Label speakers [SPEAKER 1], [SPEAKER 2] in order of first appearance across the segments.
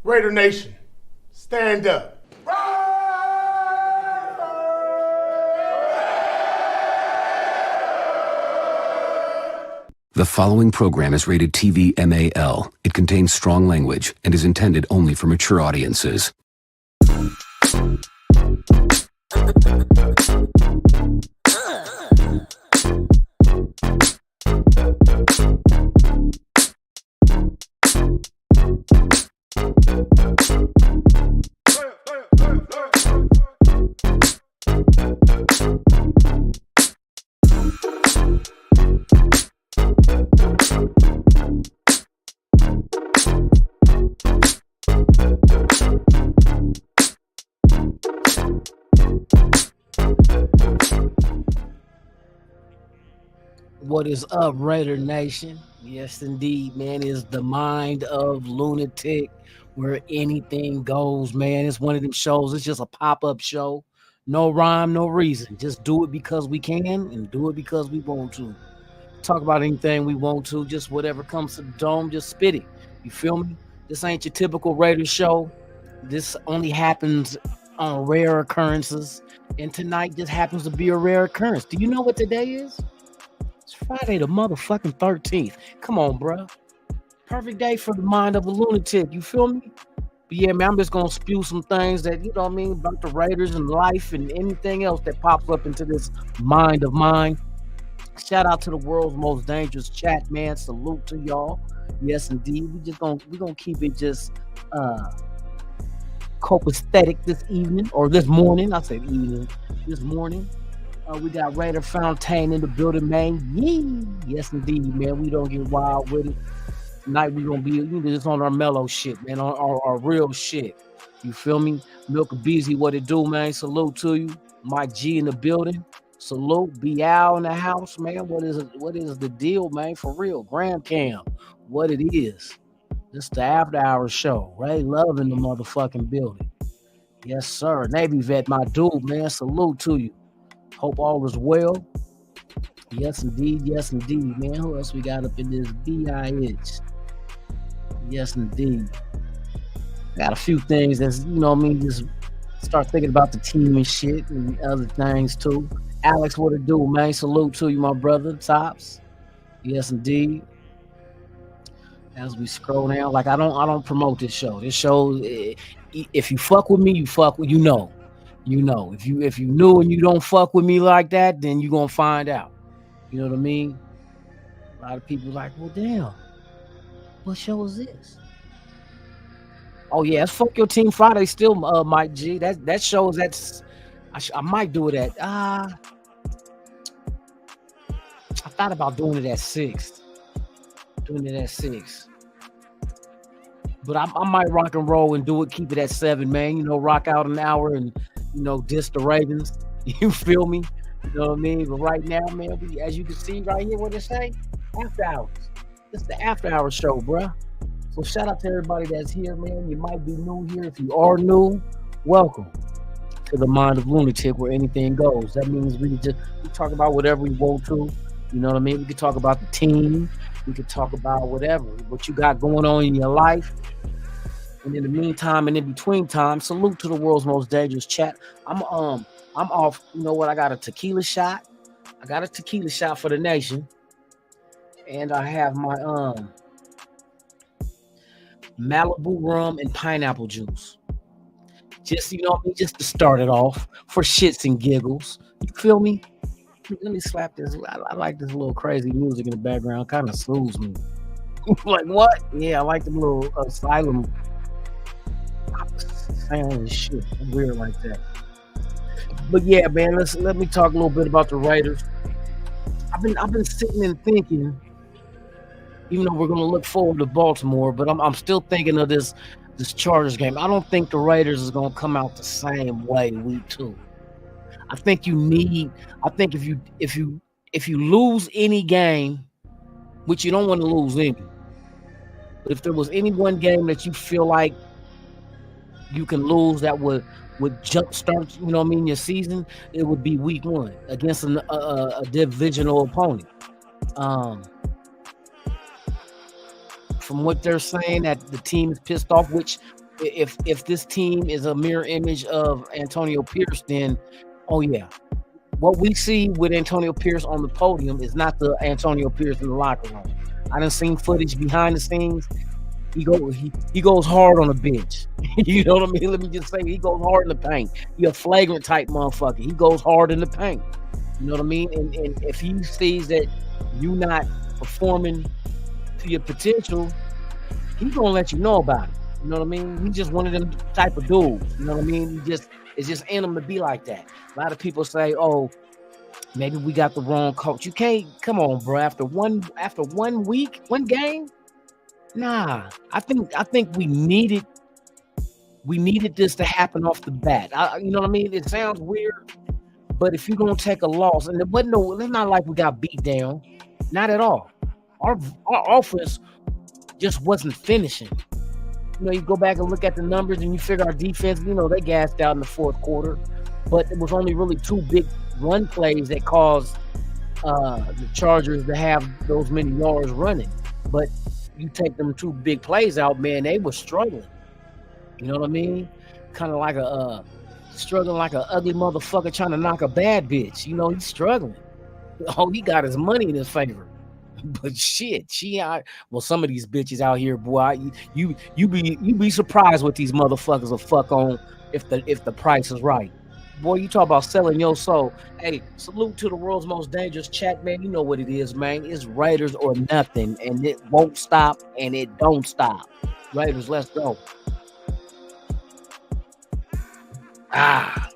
[SPEAKER 1] Raider Nation, stand up.
[SPEAKER 2] The following program is rated TV MAL. It contains strong language and is intended only for mature audiences.
[SPEAKER 3] What is up, Raider Nation? Yes, indeed, man. It's the mind of Lunatic, where anything goes, man. It's one of them shows. It's just a pop-up show. No rhyme, no reason. Just do it because we can and do it because we want to. Talk about anything we want to. Just whatever comes to the dome, just spit it. You feel me? This ain't your typical Raider show. This only happens on rare occurrences. And tonight just happens to be a rare occurrence. Do you know what today is? It's Friday the motherfucking 13th. Come on, bro. Perfect day for the mind of a lunatic. You feel me? But yeah, man, I'm just going to spew some things that, you know what I mean, about the Raiders and life and anything else that pops up into this mind of mine. Shout out to the world's most dangerous chat, man. Salute to y'all. Yes, indeed. We're gonna keep it just copacetic this evening or this morning. I said evening. This morning. We got Raider Fontaine in the building, man. Yee. Yes, indeed, man. We don't get wild with it. Tonight we gonna be just on our mellow shit, man. On our real shit. You feel me? Milk a Beezy, what it do, man? Salute to you. Mike G in the building. Salute. Bial in the house, man. What is the deal, man? For real. Graham Cam. What it is. This the after hours show. Ray Love in the motherfucking building. Yes, sir. Navy vet, my dude, man. Salute to you. Hope all is well. Yes, indeed. Yes, indeed, man. Who else we got up in this BIH? Yes, indeed. Got a few things that's, you know what I mean, just start thinking about the team and shit and other things too. Alex, what it do, man? Salute to you, my brother. Tops. Yes, indeed. As we scroll down, like I don't promote this show. This show, if you fuck with me, you fuck with, you know. If you knew and you don't fuck with me like that, then you gonna find out. You know what I mean? A lot of people like, well, damn, what show is this? Oh yeah, it's Fuck Your Team Friday still, Mike G. That shows I might do it at I thought about doing it at 6. But I might rock and roll and do it, keep it at 7, man. You know, rock out an hour and, you know, diss the Ravens. You feel me? You know what I mean? But right now, man, as you can see right here, what it say? After hours. This is the after hours show, bruh. So shout out to everybody that's here, man. You might be new here. If you are new, welcome to the mind of Lunatic, where anything goes. That means we talk about whatever we want to. You know what I mean? We could talk about the team. We could talk about whatever, what you got going on in your life. And in the meantime and in between time, salute to the world's most dangerous chat. I'm off. You know what? I got a tequila shot. For the nation. And I have my Malibu rum and pineapple juice. Just, you know, just to start it off for shits and giggles. You feel me? Let me slap this. I like this little crazy music in the background. Kind of soothes me. Like what? Yeah, I like the little asylum sound and shit. I'm weird like that. But yeah, man, let me talk a little bit about the Raiders. I've been sitting and thinking, even though we're gonna look forward to Baltimore, but I'm still thinking of this Chargers game. I don't think the Raiders is gonna come out the same way week 2. I think if you lose any game, which you don't want to lose any, but if there was any one game that you feel like you can lose that would jumpstart, you know what I mean, your season, it would be week 1 against a divisional opponent. From what they're saying, that the team is pissed off, which if this team is a mirror image of Antonio Pierce, then oh yeah, what we see with Antonio Pierce on the podium is not the Antonio Pierce in the locker room. I done seen footage behind the scenes. He goes hard on the bench. You know what I mean? Let me just say, he goes hard in the paint. He a flagrant type motherfucker. He goes hard in the paint. You know what I mean? And if he sees that you not performing to your potential, he's gonna let you know about it. You know what I mean? He's just one of them type of dudes. You know what I mean? It's just in him to be like that. A lot of people say, "Oh, maybe we got the wrong coach." You can't. Come on, bro. After one week, one game. Nah, I think we needed this to happen off the bat. You know what I mean? It sounds weird, but if you're gonna take a loss, and it's not like we got beat down, not at all. Our offense just wasn't finishing. You know, you go back and look at the numbers, and you figure our defense, you know, they gassed out in the fourth quarter, but it was only really two big run plays that caused the Chargers to have those many yards running. But you take them two big plays out, man, they were struggling. You know what I mean? Kind of like struggling like an ugly motherfucker trying to knock a bad bitch. You know, he's struggling. Oh, he got his money in his favor. But shit, some of these bitches out here, boy, you be surprised what these motherfuckers will fuck on if the price is right. Boy, you talk about selling your soul. Hey, salute to the world's most dangerous chat, man. You know what it is, man. It's Raiders or nothing, and it won't stop, and it don't stop. Raiders, let's go. That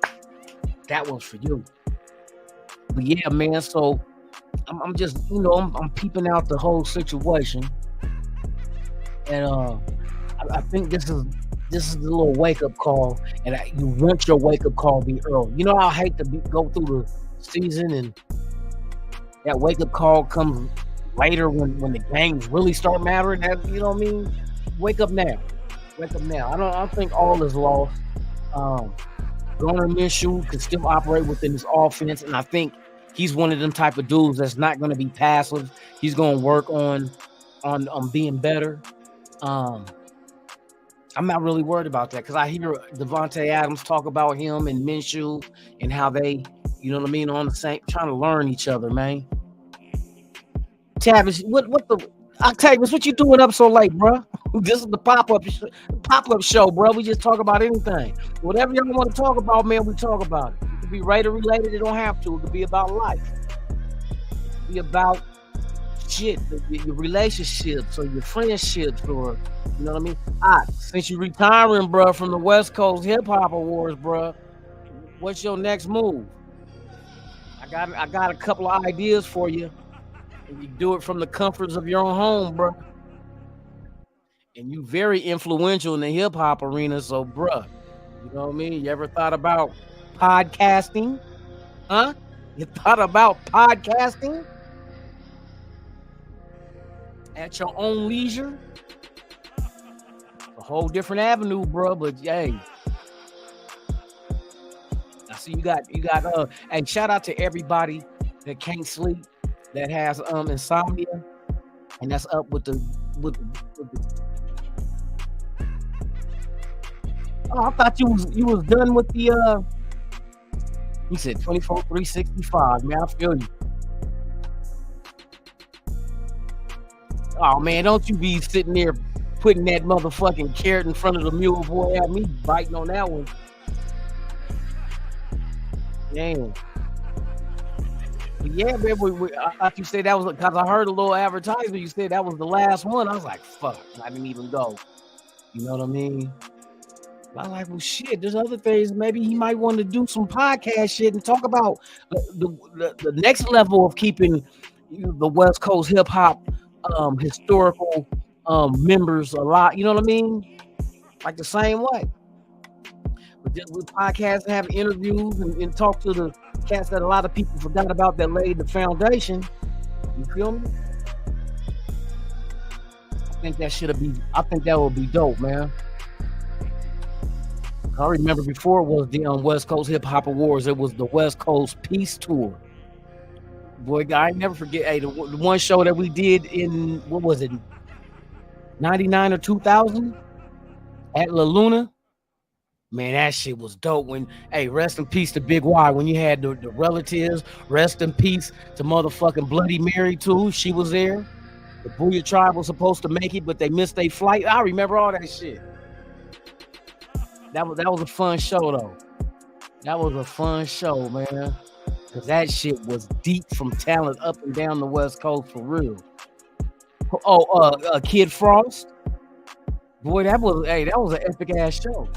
[SPEAKER 3] one's for you. But yeah, man, so I'm just, you know, I'm peeping out the whole situation, and I think this is a little wake up call, and you want your wake up call to be early. You know, I hate to go through the season and that wake up call comes later when the games really start mattering. That, you know what I mean? Wake up now. Wake up now. I don't think all is lost. Garner Minshew can still operate within his offense, and I think he's one of them type of dudes that's not going to be passive. He's going to work on being better. I'm not really worried about that because I hear Devontae Adams talk about him and Minshew and how they, you know what I mean, on the same, trying to learn each other, man. Tavis, Octavius, what you doing up so late, bro? This is the pop-up show, bro. We just talk about anything. Whatever y'all want to talk about, man, we talk about it. It could be Raider related. It don't have to. It could be about life. It could be about shit, your relationships or your friendships, or you know what I mean. Since you retiring, bro, from the West Coast Hip Hop Awards, bro, what's your next move? I got a couple of ideas for you. And you do it from the comforts of your own home, bro. And you very influential in the hip hop arena, so bruh, you know what I mean? You ever thought about podcasting? Huh? You thought about podcasting? At your own leisure? A whole different avenue, bro, but hey. I see you got hey, shout out to everybody that can't sleep, that has insomnia, and that's up with the Oh, I thought you was done with the you said 24/365, man. I feel you. Oh man, don't you be sitting there putting that motherfucking carrot in front of the mule, boy. Had me biting on that one. Damn. But yeah, man, I thought you said that was because I heard a little advertisement. You said that was the last one. I was like, fuck, I didn't even go. You know what I mean? I'm like, well, shit, there's other things. Maybe he might want to do some podcast shit and talk about the next level of keeping the West Coast hip hop historical members alive. You know what I mean? Like the same way. But just with podcasts and having interviews and talk to the cats that a lot of people forgot about that laid the foundation. You feel me? I think that would be dope, man. I remember before it was the West Coast Hip Hop Awards, it was the West Coast Peace Tour. Boy, I never forget. Hey, the one show that we did in, what was it, 99 or 2000? At La Luna, man, that shit was dope. When, hey, rest in peace to Big Y. When you had the relatives, rest in peace to motherfucking Bloody Mary too. She was there. The Booyah tribe was supposed to make it, but they missed their flight. I remember all that shit. That was a fun show though. That was a fun show, man. Cause that shit was deep from talent up and down the West Coast for real. Oh, Kid Frost. Boy, that was an epic ass show.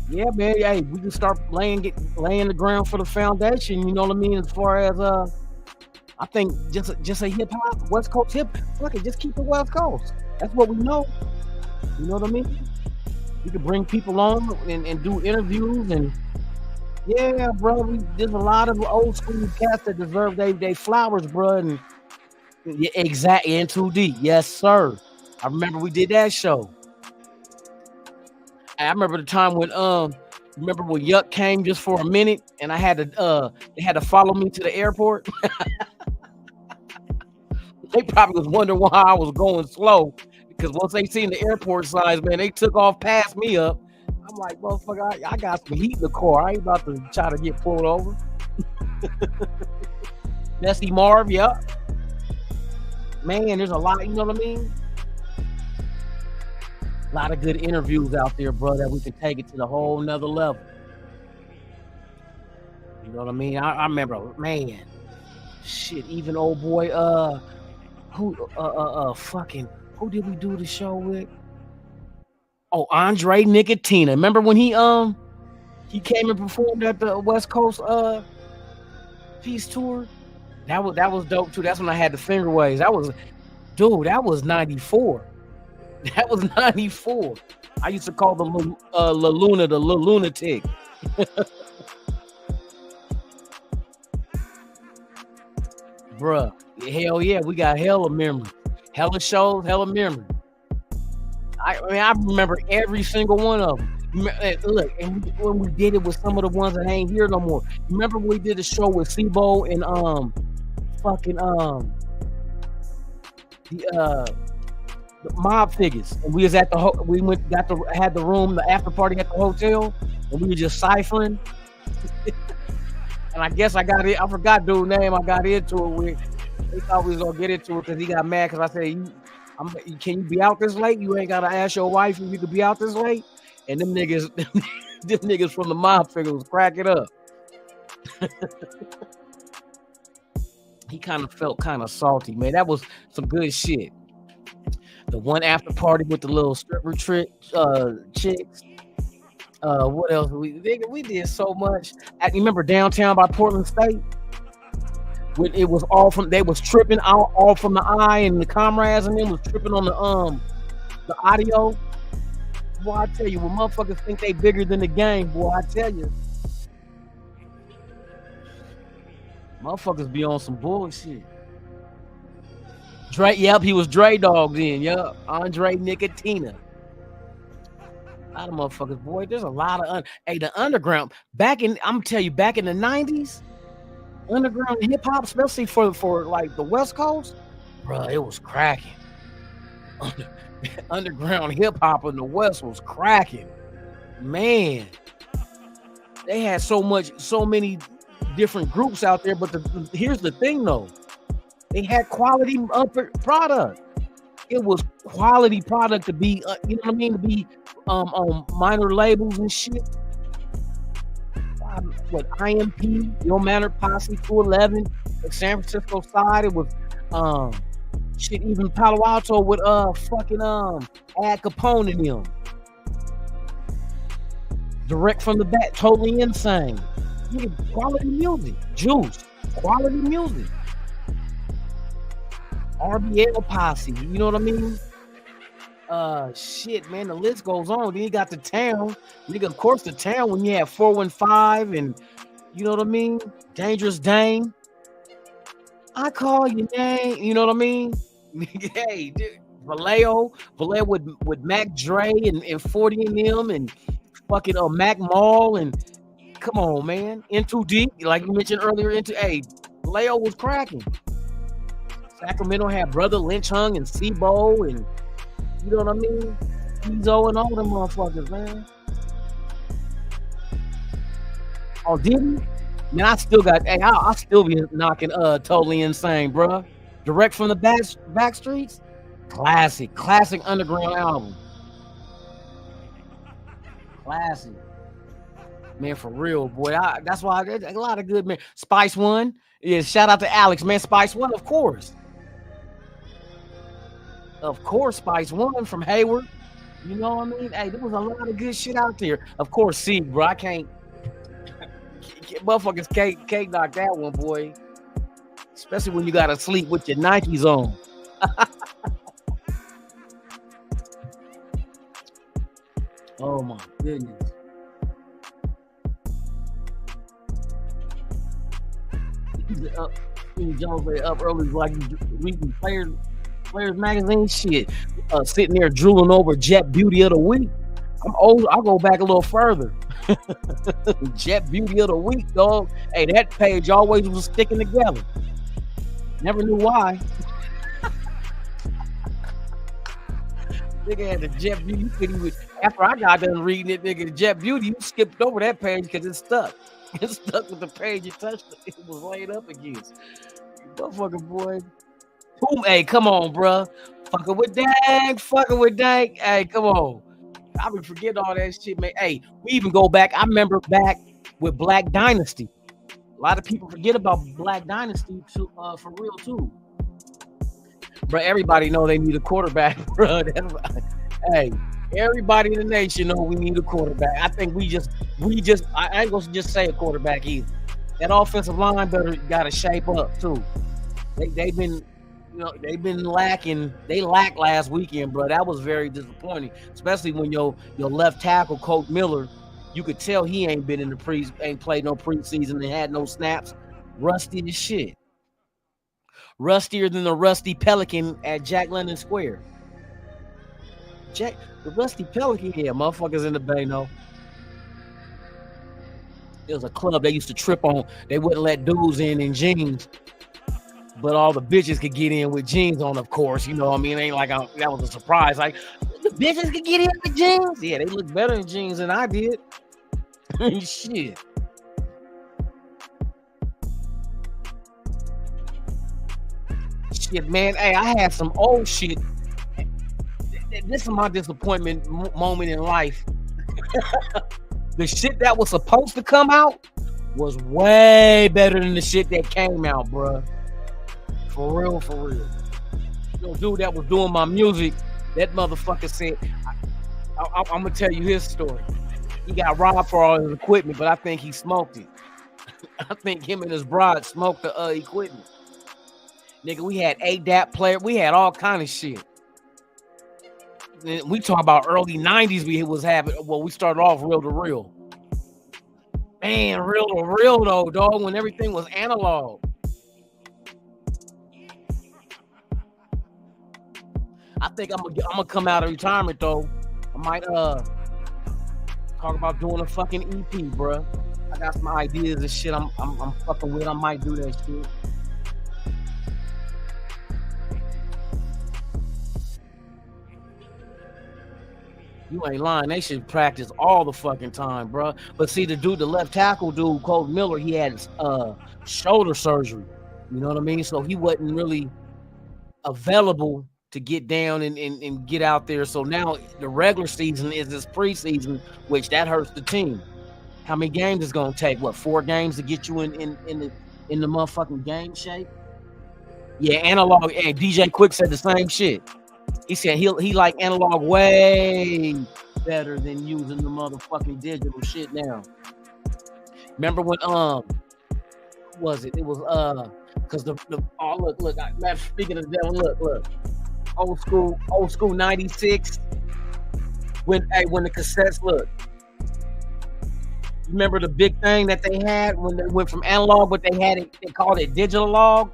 [SPEAKER 3] Yeah, man. Hey, we can start laying the ground for the foundation. You know what I mean? As far as I think just a hip hop West Coast hip. Fuck it, just keep the West Coast. That's what we know. You know what I mean? You can bring people on and do interviews and yeah, bro. There's a lot of old school cats that deserve they flowers, bro. And yeah, exactly, in 2D. Yes, sir. I remember we did that show. I remember the time when remember when Yuck came just for a minute and I had to they had to follow me to the airport. They probably was wondering why I was going slow because once they seen the airport signs, man, they took off past me up. I'm like, motherfucker, I got some heat in the car. I ain't about to try to get pulled over. Nessie Marv, yeah. Man, there's a lot, you know what I mean? A lot of good interviews out there, bro, that we can take it to the whole nother level. You know what I mean? I remember, man, shit, even old boy, who did we do the show with? Oh, Andre Nicotina. Remember when he came and performed at the West Coast Peace Tour? That was dope too. That's when I had the finger waves. That was 94. That was 94. I used to call the La Luna the Lunatik. Bruh, hell yeah, we got hella memory. Hella shows, hella memory. I remember every single one of them. Look, and when we did it with some of the ones that ain't here no more. Remember when we did the show with Sibo and the Mob Figures, and we was at the had the room, the after party at the hotel, and we were just ciphering. And I guess I forgot dude's name. I got into it with. They thought we was gonna get into it because he got mad because I said, "Can you be out this late? You ain't gotta ask your wife if you could be out this late." And them niggas from the Mob Figures was cracking up. He kind of felt kind of salty, man. That was some good shit. The one after party with the little stripper chicks. What else? We did so much. You remember downtown by Portland State? When it was they was tripping out all from the eye, and the comrades and them was tripping on the audio. Boy, I tell you, when motherfuckers think they bigger than the game, boy, I tell you. Motherfuckers be on some bullshit. Dre, yep, he was Dre Dog then, yep. Andre Nicotina. A lot of motherfuckers, boy. There's a lot of the underground. I'm telling you, back in the 90s, underground hip hop, especially for like the West Coast, bro, it was cracking. Underground hip hop in the West was cracking. Man, they had so many different groups out there, but here's the thing though. They had quality product. It was quality product to be, you know what I mean, to be on minor labels and shit. What IMP, No Manner Posse, 211, the San Francisco side. It was shit. Even Palo Alto with fucking Ad Capone in them. Direct from the back, totally insane. Quality music, Juice, quality music. RBL Posse, you know what I mean? Shit, man, the list goes on. Then you got the town, nigga. Of course, the town when you have 415 and you know what I mean. Dangerous Dame. I call your name. You know what I mean? Hey, dude, Vallejo with Mac Dre and 40 and them and fucking Mac Mall and come on, man. N2D, like you mentioned earlier. Vallejo was cracking. Sacramento had Brother Lynch Hung and Sebo and you know what I mean? Pizzo and all them motherfuckers, man. Oh, did he? Man, I still got. Hey, I'll still be knocking. Totally Insane, bro. Direct from the back streets. Classic underground album. Classic, man, for real, boy. That's why there's a lot of good, man. Spice One, yeah. Shout out to Alex, man. Spice One, of course, Spice One from Hayward. You know what I mean? Hey, there was a lot of good shit out there. Of course, Sieg, bro. I can't. Motherfuckers can't knock that one, boy. Especially when you gotta sleep with your Nikes on. Oh my goodness. Steve Jones up early like reading Players magazine shit. Sitting there drooling over Jet Beauty of the Week. I'm old. I'll go back a little further. Jet Beauty of the Week, dog. Hey, that page always was sticking together. Never knew why. Nigga had the Jet Beauty. You couldn't even, after I got done reading it, nigga, Jet Beauty, you skipped over that page because it stuck. It stuck with the page you touched. It was laid up against. Motherfucker, boy. Boom, hey, come on, bruh. Fucking with Dank. Hey, come on. I be forgetting all that shit, man. Hey, we even go back. I remember back with Black Dynasty. A lot of people forget about Black Dynasty too, for real too. Bro, everybody know they need a quarterback, bro. Hey, everybody in the nation know we need a quarterback. I think we just I ain't gonna just say a quarterback either. That offensive line better gotta shape up too. They've been, you know, they've been lacking. They lacked last weekend, bro. That was very disappointing, especially when your left tackle, Coach Miller, you could tell he ain't been in the ain't played no preseason and had no snaps. Rusty as shit. Rustier than the Rusty Pelican at Jack London Square. The Rusty Pelican, yeah, motherfuckers in the Bay know. There was a club they used to trip on. They wouldn't let dudes in jeans, but all the bitches could get in with jeans on, of course. You know what I mean? It ain't like that was a surprise. Like, the bitches could get in with jeans? Yeah, they look better in jeans than I did. Shit. Shit, man. Hey, I had some old shit. This is my disappointment moment in life. The shit that was supposed to come out was way better than the shit that came out, bruh. For real. The dude that was doing my music, that motherfucker said, I'm gonna tell you his story. He got robbed for all his equipment, but I think he smoked it. I think him and his bride smoked the equipment. Nigga, we had ADAP player. We had all kind of shit. We talk about early 90s we started off real to real. Man, real to real though, dog, when everything was analog. I think I'm gonna come out of retirement though. I might talk about doing a fucking EP, bro. I got some ideas and shit I'm fucking with. I might do that shit. You ain't lying. They should practice all the fucking time, bro. But see, the left tackle dude, Coach Miller, he had shoulder surgery. You know what I mean? So he wasn't really available to get down and get out there. So now the regular season is this preseason, which that hurts the team. How many games is gonna take? What, 4 games to get you in the motherfucking game shape? Yeah, analog. And DJ Quick said the same shit. He said he like analog way better than using the motherfucking digital shit now. Remember when was it? It was because the oh look, I'm speaking of the devil. Look, old school 96. When the cassettes look. Remember the big thing that they had when they went from analog, but they had it. They called it digital log.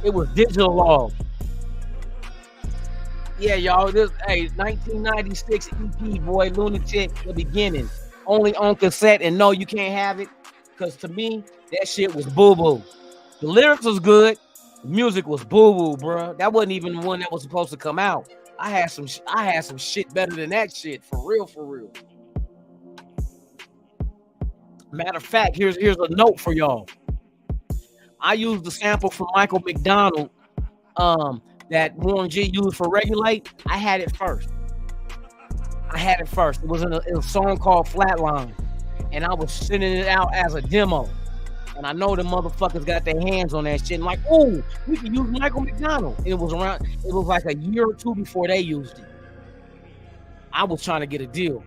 [SPEAKER 3] It was digital log. Yeah, y'all. This 1996 EP, boy, Lunatic, the beginning. Only on cassette, and no, you can't have it because to me, that shit was boo-boo. The lyrics was good. The music was boo-boo, bro. That wasn't even the one that was supposed to come out. I had some shit better than that shit, for real, for real. Matter of fact, here's a note for y'all. I used the sample from Michael McDonald that Warren G used for Regulate. I had it first. It was in a song called Flatline, and I was sending it out as a demo. And I know the motherfuckers got their hands on that shit. And like, oh, we can use Michael McDonald. It was like a year or two before they used it. I was trying to get a deal.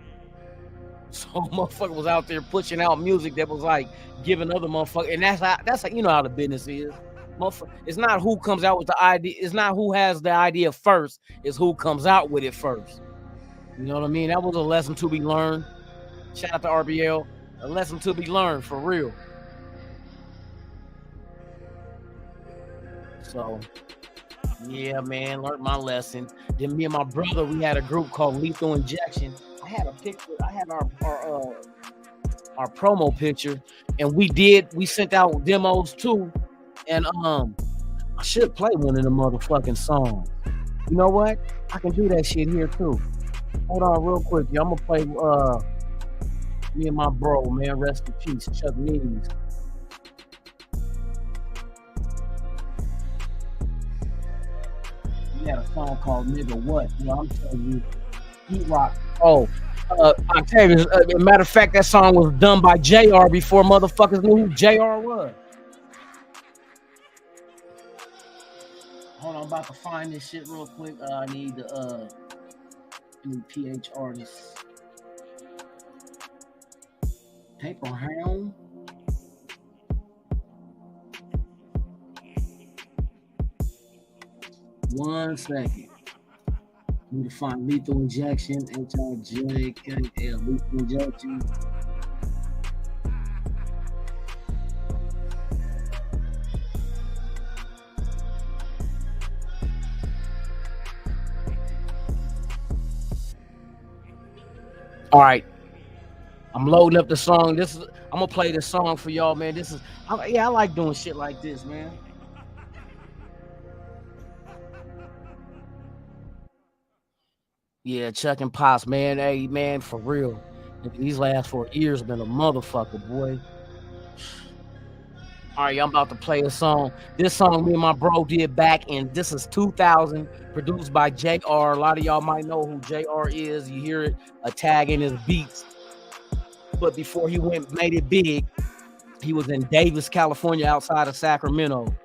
[SPEAKER 3] So motherfucker was out there pushing out music that was like giving other motherfuckers. And that's how you know how the business is. It's not who comes out with the idea. It's not who has the idea first. It's who comes out with it first. You know what I mean? That was a lesson to be learned. Shout out to RBL. A lesson to be learned for real. So, yeah, man, learned my lesson. Then me and my brother, we had a group called Lethal Injection. I had a picture. I had our promo picture, and we sent out demos too. And I should play one of the motherfucking songs. You know what? I can do that shit here too. Hold on, real quick, y'all. I'm gonna play me and my bro, man. Rest in peace, Chuck Means. We had a song called Nigga What? You know, I'm telling you, Heat Rock. Oh, Octavius. Matter of fact, that song was done by JR before motherfuckers knew who JR was. Hold on, I'm about to find this shit real quick. I need the PH artists. Paper Hound. One second. Need to find Lethal Injection, HRJKL, Lethal Injection. All right, I'm loading up the song. I'm gonna play this song for y'all, man. I like doing shit like this, man. Yeah, Chuck and Pops, man. Hey, man, for real. These last 4 years been a motherfucker, boy. All right, I'm about to play a song. This song me and my bro did back in, this is 2000, produced by JR. A lot of y'all might know who JR is. You hear it, a tag in his beats. But before he made it big, he was in Davis, California, outside of Sacramento.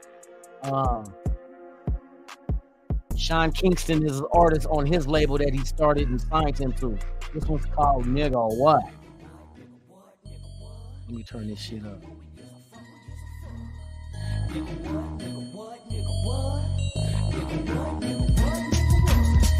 [SPEAKER 3] Sean Kingston is an artist on his label that he started and signed him to. This one's called Nigga What? Let me turn this shit up.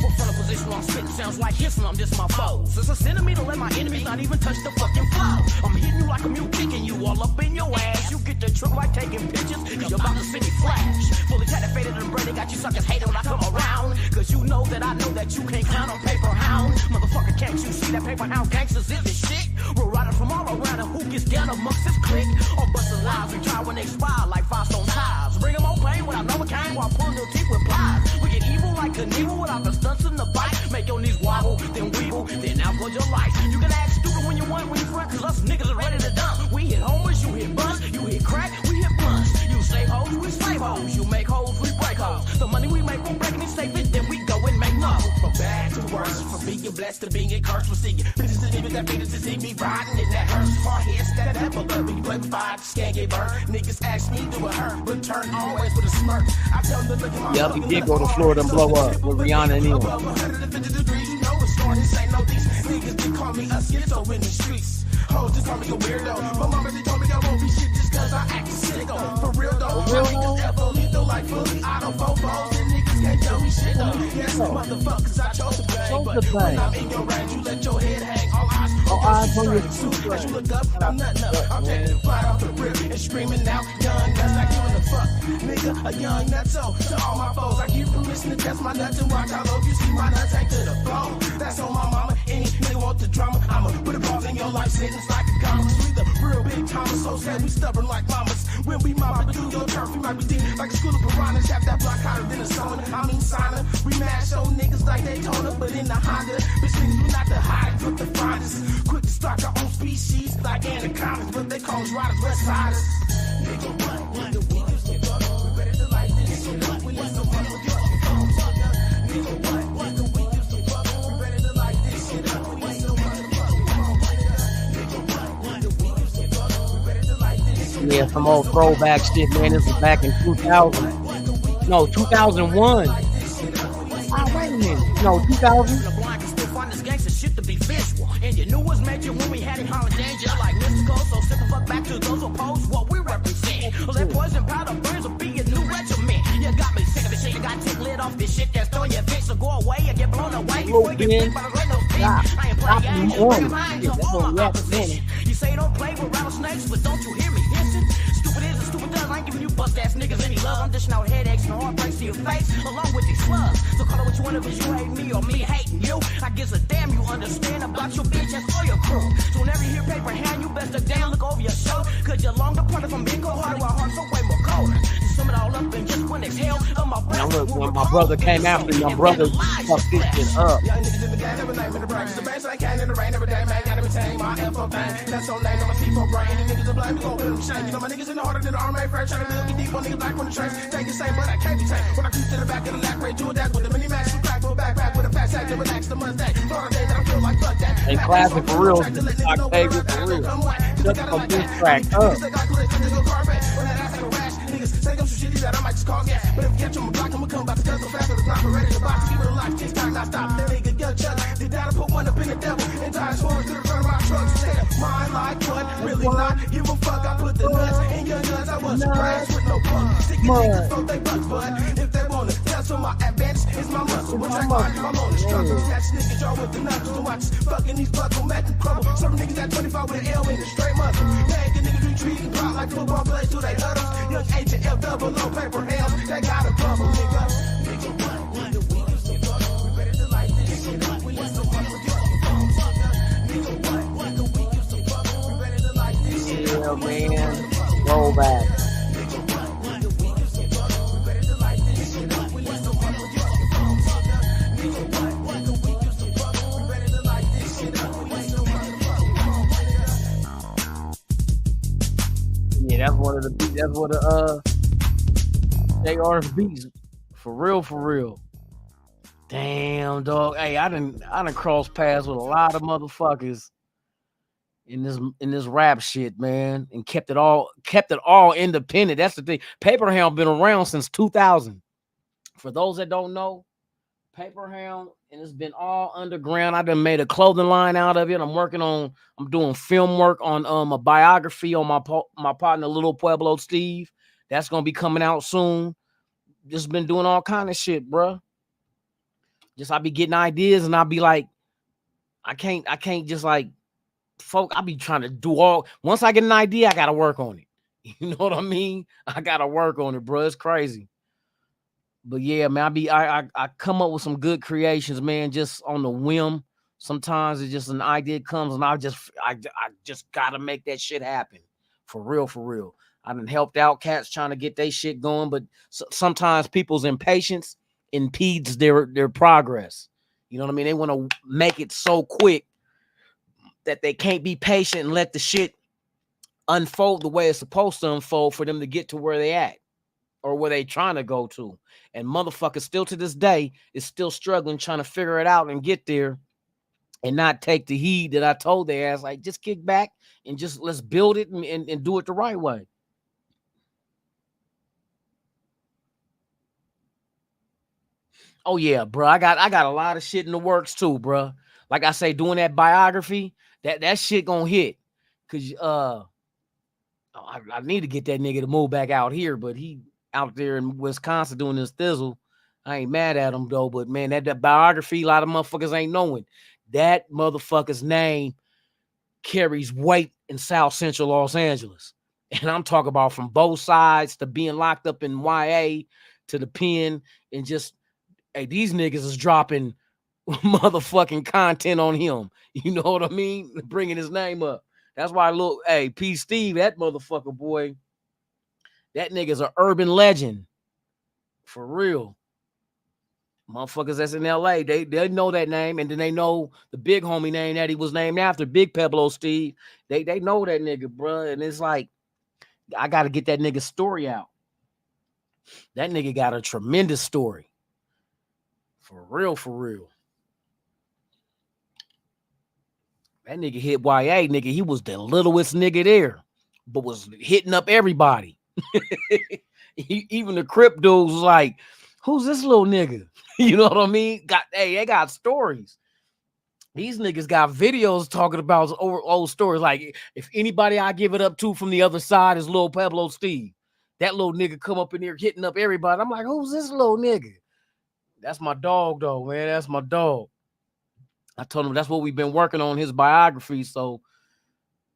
[SPEAKER 3] What front of position I'm spitting sounds like hissing, I'm just my foes. It's a sin to me to let my enemies not even touch the fucking flow. I'm hitting you like a mule, kicking you all up in your ass. You get the trick like taking pictures, cause you're about to see me flash. Fully faded and braided, got you suckers hating when I come around. Cause you know that I know that you can't count on Paper Hound. Motherfucker, can't you see that Paper Hound gangsters is this shit? We're riding from all around and who gets down amongst this clique? Or busting lives, we try when they expire like 5-stone ties. Bring them on pain without no kind while pulling their teeth with plies. We get evil like Knievel without the stunts in the bite. Make your knees wobble, then weeble, then out goes your life. You can act stupid when you want, when you front, cause us niggas are ready to dump. We hit homers, you hit bus, you hit crack, we hit blunts. You slave hoes, we slave hoes. You make hoes, we break hoes. The money we make, we'll break and save it, then we go and make more. From bad to worse, from being blessed to being cursed, we're seeing bitches and even that bitches to see me riding in that hearse. Hard heads that ever love me, play with fire, scan get burned. Niggas ask me, do it hurt, but turn always with a smirk. I tell them to look at my Yep, he did go to Florida and blow up with Rihanna and him.
[SPEAKER 4] Above 150 degrees, you know it's starting, ain't no these niggas they call me a schizo in the streets. Hoes just call me a weirdo. My mama they told me I won't be shit just cause I act sicko. For real though, niggas ever lethal like fully out of fofos and niggas can't tell me shit though. Yes, motherfuckers, I chose to play, but when I'm in your range, you let your head hang. All eyes on your suit. As you look up, I'm nutting up. I'm taking the flight off the rip and screaming out, young nuts, not giving a fuck. Nigga, a young nutso. To all my foes, I give permission to test my nuts and watch how low you see my nuts take to the floor. That's on my mama. any nigga want the drama, I'ma put a pause in your life sentence like a comma. We the real big timers, so sad we stubborn like mamas. When we mob through your turf, we might be deep like a school of piranhas. Half that block hotter than a sauna. I mean sauna. We mash on niggas like Daytona, but in the Honda. Bitch niggas, we not the high, but the finest. Quick to start our own species like anacondas, but they call us riders, west siders. Nigga, what the we used to fuck? We better to like this shit up. We let some motherfucking phones up. Nigga, what the we used to fuck? We better to like this shit up. We let some motherfucking phones up. Nigga, what the we used to fuck? We better to like this shit up.
[SPEAKER 3] Yeah, some old throwback shit, man. This was back in 2000. No, 2001. Ah, wait a minute. No, 2000.
[SPEAKER 5] Shit to be visual, and you knew was major when we had it holler danger like Mexico. So step the fuck back to those opposed what we represent. Well, that poison powder burns will be a new regiment. You got me sick of this shit. You got to take lid off this shit that's throwing your bitch. So go away and get blown away before you get by the red nose bitch. I ain't playing games. Bring my opposition. You say don't play with rattlesnakes, but don't you hear me hissing? Stupid is and stupid does. I ain't giving you bust ass niggas any love. I'm dishing out headaches and heartbreaks to your face along with these slugs. So call it what you want, if it's you hate me or me hating you. I guess a damn you understand about your bitch ass or your crew. So whenever you hear paper hand, you best to down, look over your shoulder. Cause you're long departed from being cold hearted, while hearts are way more colder. Just sum it all up and just one exhale of my breath.
[SPEAKER 3] Now look, when my brother came after me, my brother fucked this shit up.
[SPEAKER 4] Young niggas in the game, never name in the brains. The best I can in the rain every day, man. Gotta maintain my info thing. That's on name, I'm a C4 brain. And niggas are blind, we gon' put them shame. You know my niggas in the harder than the army first. Trying to look deep on niggas back on the trace. Take the same, but I can't be tamed. When I creep to the back of the lap, ready to attack with the mini max. We crack, go back with a fast act to relax the Mustang. Florida day that I feel like fuck that.
[SPEAKER 3] Hey, classic for real. Octavia for real. Shut the this track up.
[SPEAKER 4] Say them some shitty that I might just call gas. But if you catch 'em a block, I'ma come back to tell so fast with the block ready to box. Keep it alive, this time not stop. That nigga get chuck. Did that I put one up in the devil. And ties forward to the front of my truck. Say mine like what? Really not. Give a fuck. I put the nuts in your nuts. I was surprised with no plug. Stick your niggas from they butts, bud. If they wanna test on my advantage, it's my muscle. Which I got you, I'm on the struggle. Catch niggas, y'all with the knuckles. And watch fucking these bucks gon' make them crumble. Some niggas at 25 with an L in the straight muscle. Make the niggas retreat and pop like football players to they huddles. Young agent F double O paper hell, they got a bubble, nigga. Nigga, what the we used to fuck? We better to like this shit up. We let some motherfucking phones up. Nigga, what the we used to fuck? We better to like this shit up.
[SPEAKER 3] Yeah, man. Roll back.
[SPEAKER 4] Nigga, what the we used to fuck? We better to like this shit up. We let some motherfucking phones up. Nigga, what the we used to fuck? We better to like this shit up. We let some motherfucking phones up.
[SPEAKER 3] Yeah, that's one of the beats. That's what JR's beats. For real. Damn, dog. Hey, I done crossed paths with a lot of motherfuckers in this rap shit, man, and kept it all independent. That's the thing. Paper Hound been around since 2000. For those that don't know, Paper Hound, and it's been all underground. I done made a clothing line out of it. I'm doing film work on a biography on my partner Little Pueblo Steve. That's gonna be coming out soon. Just been doing all kind of shit, bro. Just I be getting ideas and I'll be like, I can't just like folk. I be trying to do all. Once I get an idea, I gotta work on it. You know what I mean? I gotta work on it, bro. It's crazy. But yeah, man, I come up with some good creations, man, just on the whim. Sometimes it's just an idea comes and I just gotta make that shit happen. For real. I done helped out cats trying to get their shit going, but sometimes people's impatience impedes their progress. You know what I mean? They want to make it so quick that they can't be patient and let the shit unfold the way it's supposed to unfold for them to get to where they at or where they trying to go to. And motherfuckers still to this day is still struggling, trying to figure it out and get there and not take the heed that I told their ass, like, just kick back and just let's build it and do it the right way. Oh yeah, bro. I got a lot of shit in the works too, bro. Like I say, doing that biography, that shit gonna hit. Cause I need to get that nigga to move back out here, but he out there in Wisconsin doing this thizzle. I ain't mad at him though, but man, that biography, a lot of motherfuckers ain't knowing. That motherfucker's name carries weight in South Central Los Angeles. And I'm talking about from both sides to being locked up in YA to the pen and just, hey, these niggas is dropping motherfucking content on him. You know what I mean? Bringing his name up. That's why I look, hey, P. Steve, that motherfucker boy, that nigga's an urban legend. For real. Motherfuckers that's in LA, they know that name, and then they know the big homie name that he was named after, Big Pablo Steve. They know that nigga, bruh. And it's like, I gotta get that nigga's story out. That nigga got a tremendous story. For real, for real. That nigga hit YA, nigga. He was the littlest nigga there, but was hitting up everybody. Even the Crip dudes was like, who's this little nigga? You know what I mean? They got stories. These niggas got videos talking about old stories. Like, if anybody I give it up to from the other side is Lil Pablo Steve. That little nigga come up in here hitting up everybody. I'm like, who's this little nigga? That's my dog, though, man. That's my dog. I told him that's what we've been working on, his biography. So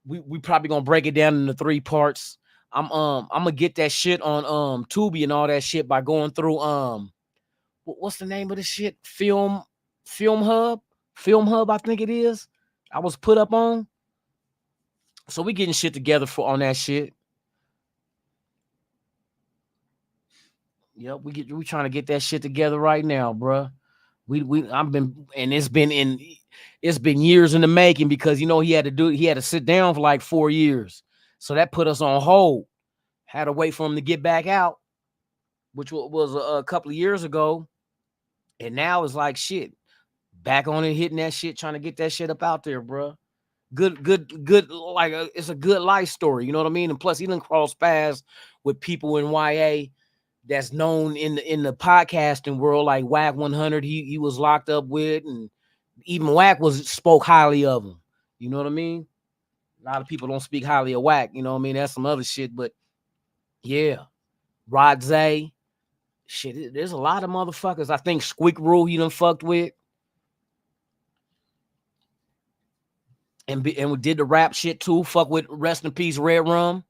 [SPEAKER 3] we probably gonna break it down into 3 parts. I'm gonna get that shit on Tubi and all that shit by going through what's the name of this shit? Film Hub, I think it is. I was put up on. So we getting shit together on that shit. Yep, we trying to get that shit together right now, bruh. It's been years in the making, because he had to sit down for like 4 years. So that put us on hold. Had to wait for him to get back out, which was a couple of years ago. And now it's like shit. Back on it, hitting that shit, trying to get that shit up out there, bro. Good. Like it's a good life story. You know what I mean? And plus, he done cross paths with people in YA that's known in the podcasting world, like Whack 100. He was locked up with, and even Whack spoke highly of him. You know what I mean? A lot of people don't speak highly of Whack. You know what I mean? That's some other shit, but yeah, Rod Zay. Shit, there's a lot of motherfuckers. I think Squeak Rule he done fucked with. And we did the rap shit too. Fuck with Rest in Peace Red Rum.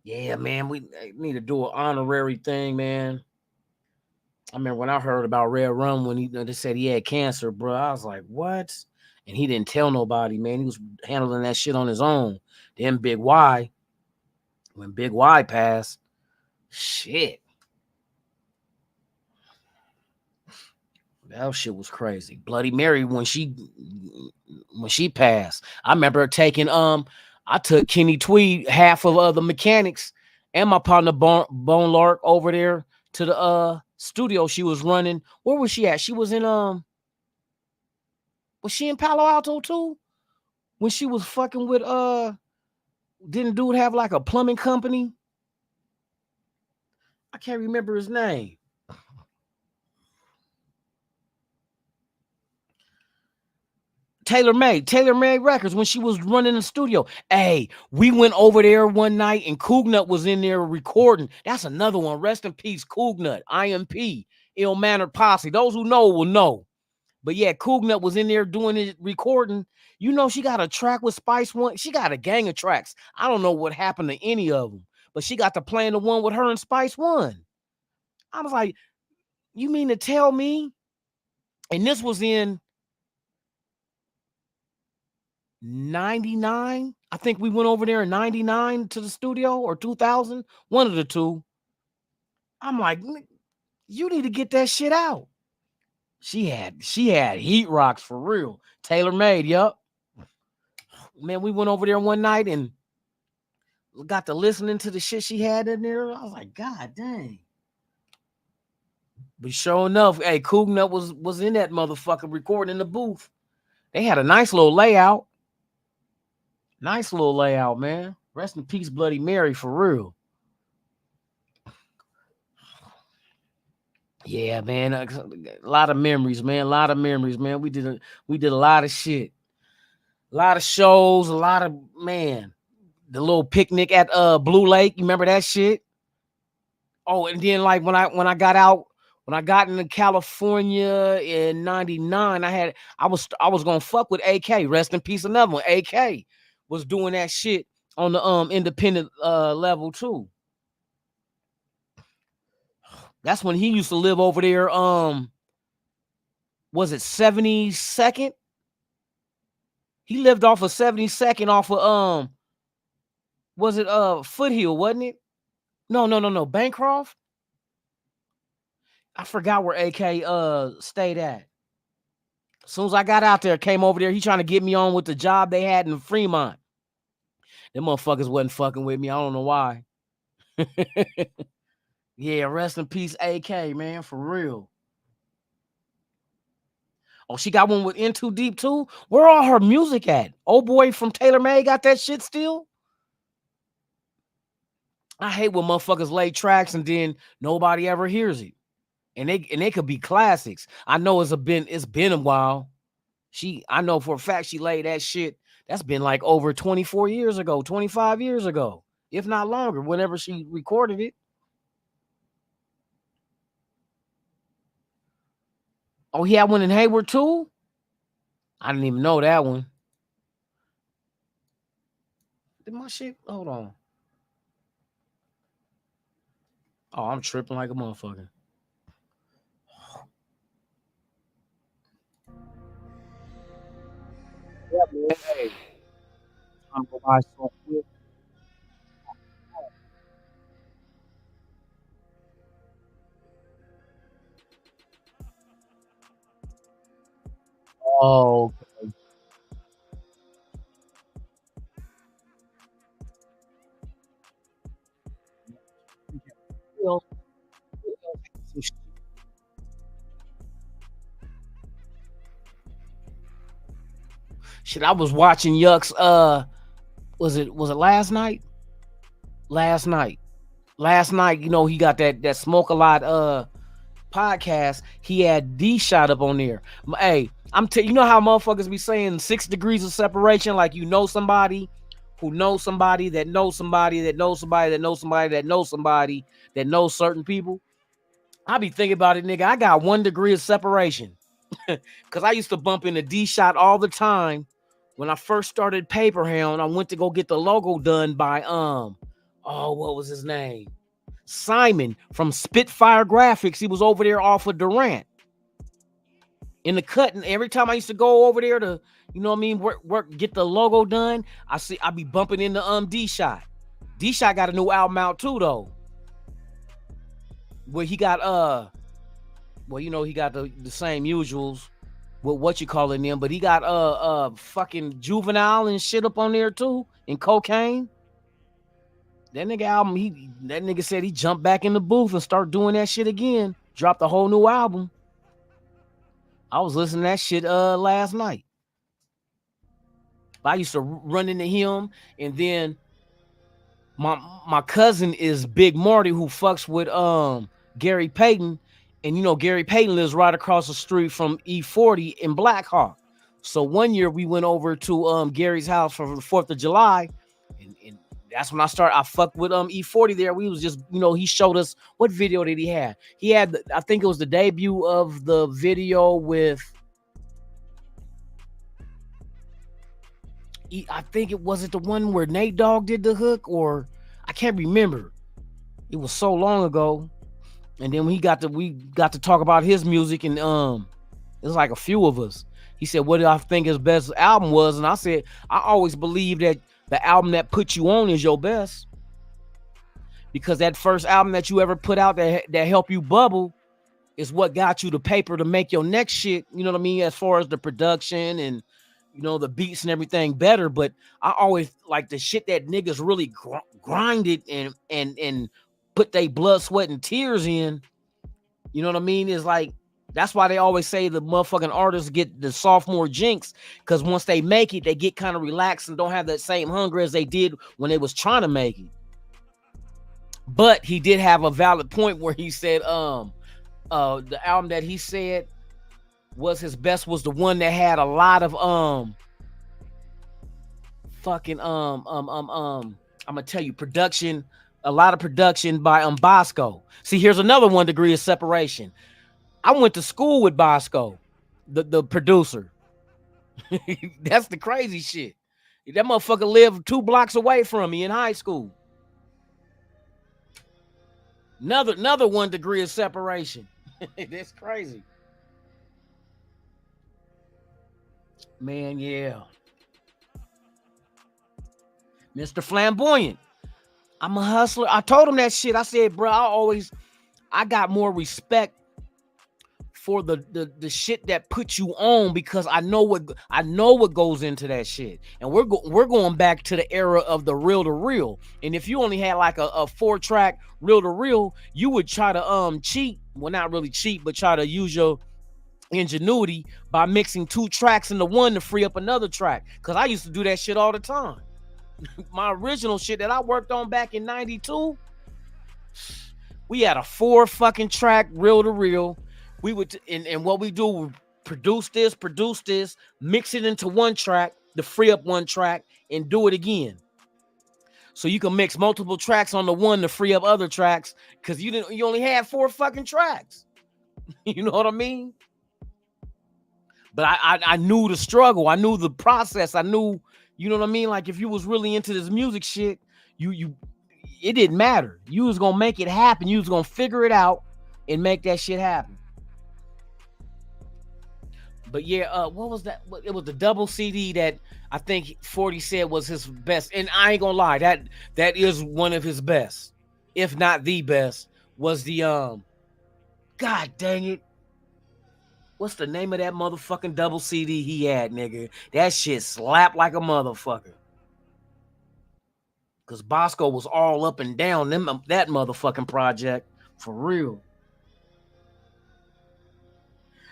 [SPEAKER 3] Yeah, man, we need to do an honorary thing, man. I remember when I heard about Red Rum when they said he had cancer, bro. I was like, what? And he didn't tell nobody, man. He was handling that shit on his own. Then Big Y, when Big Y passed, shit. That shit was crazy. Bloody Mary, when she passed, I remember her taking I took Kenny Tweed, half of the mechanics, and my partner Bone Lark over there to the studio she was running. Where was she at? She was in was she in Palo Alto too? When she was fucking with didn't dude have like a plumbing company? I can't remember his name. Taylor Made Records, when she was running the studio. Hey, we went over there one night and Cougnut was in there recording. That's another one. Rest in peace, Cougnut, IMP, Ill Mannered Posse. Those who know will know. But yeah, Cougnut was in there doing his recording. You know, she got a track with Spice One. She got a gang of tracks. I don't know what happened to any of them, but she got to playing the one with her and Spice One. I was like, you mean to tell me? And this was in 99. I think we went over there in 99 to the studio, or 2000, one of the two. I'm like, you need to get that shit out. She had heat rocks for real. Taylor Made, yup. Man, we went over there one night and got to listening to the shit she had in there. I was like, God dang. But sure enough, hey, Cougnut was in that motherfucker recording in the booth. They had a nice little layout. Nice little layout, man. Rest in peace, Bloody Mary, for real. Yeah, man. A lot of memories, man. A lot of memories, man. We did a lot of shit. A lot of shows, a lot of, man. The little picnic at Blue Lake. You remember that shit? Oh, and then like when I got into California in 99, I was gonna fuck with AK. Rest in peace, another one. AK was doing that shit on the independent level too. That's when he used to live over there. Was it 72nd? He lived off of 72nd off of was it Foothill, wasn't it? No. Bancroft? I forgot where AK stayed at. As soon as I got out there, came over there, he trying to get me on with the job they had in Fremont. Them motherfuckers wasn't fucking with me. I don't know why. Yeah, rest in peace, AK, man, for real. Oh, she got one with In Too Deep too? Where all her music at? Old boy from Taylor May got that shit still? I hate when motherfuckers lay tracks and then nobody ever hears it. And they could be classics. I know it's been a while. I know for a fact she laid that shit. That's been like over 24 years ago, 25 years ago, if not longer, whenever she recorded it. Oh, he had one in Hayward too? I didn't even know that one. Did my shit? Hold on. Oh, I'm tripping like a motherfucker. Yeah, man. Hey, I'm gonna buy so quick. Oh, okay. Shit, I was watching Yuck's was it last night? Last night, you know, he got that Smoke a Lot podcast. He had D shot up on there. Hey, you know how motherfuckers be saying 6 degrees of separation, like you know somebody who knows somebody that knows somebody that knows somebody that knows somebody that knows somebody that knows certain people. I be thinking about it, nigga. I got 1 degree of separation. Cause I used to bump into D shot all the time. When I first started Paper Hound, I went to go get the logo done by what was his name? Simon from Spitfire Graphics. He was over there off of Durant in the cut. And every time I used to go over there to, you know what I mean, work get the logo done, I be bumping into D Shot. D Shot got a new album out too though, where he got well, you know, he got the same usuals with what you calling them, but he got fucking Juvenile and shit up on there too, and Cocaine. That nigga album, that nigga said he jumped back in the booth and start doing that shit again. Dropped a whole new album. I was listening to that shit last night. I used to run into him, and then my cousin is Big Marty, who fucks with Gary Payton. And you know, Gary Payton lives right across the street from E40 in Black Hawk. So one year we went over to Gary's house for the 4th of July. And that's when I fucked with E40 there. We was just, you know, he showed us what video did he have. He had, I think it was the debut of the video with, I think it wasn't the one where Nate Dogg did the hook, or I can't remember. It was so long ago. And then we got to talk about his music, and it's like a few of us. He said, what do I think his best album was? And I said, I always believe that the album that put you on is your best. Because that first album that you ever put out that helped you bubble is what got you the paper to make your next shit, you know what I mean, as far as the production and, you know, the beats and everything better. But I always like the shit that niggas really grinded and put their blood, sweat, and tears in. You know what I mean? Is like, that's why they always say the motherfucking artists get the sophomore jinx, because once they make it, they get kind of relaxed and don't have that same hunger as they did when they was trying to make it. But he did have a valid point where he said the album that he said was his best was the one that had a lot of I'm gonna tell you, production, a lot of production by Bosco. See, here's another 1 degree of separation. I went to school with Bosco, the producer. That's the crazy shit. That motherfucker lived 2 blocks away from me in high school. Another 1 degree of separation. That's crazy. Man, yeah. Mr. Flamboyant. I'm a hustler. I told him that shit. I said, bro, I got more respect for the shit that puts you on because I know what goes into that shit. And we're going back to the era of the reel to reel. And if you only had like a 4-track reel to reel, you would try to cheat. Well, not really cheat, but try to use your ingenuity by mixing 2 tracks into one to free up another track. Cause I used to do that shit all the time. My original shit that I worked on back in 92, we had a 4 fucking track reel to reel. We would, and what we do, we produce this, mix it into 1 track to free up 1 track and do it again. So you can mix multiple tracks on the one to free up other tracks because you only had 4 fucking tracks. You know what I mean? But I knew the struggle. I knew the process. I knew, you know what I mean? Like if you was really into this music shit, it didn't matter. You was gonna make it happen. You was gonna figure it out and make that shit happen. But yeah, what was that? It was the double CD that I think 40 said was his best. And I ain't gonna lie, that is one of his best, if not the best. Was the God dang it, what's the name of that motherfucking double CD he had, nigga? That shit slapped like a motherfucker. Cause Bosco was all up and down that motherfucking project for real.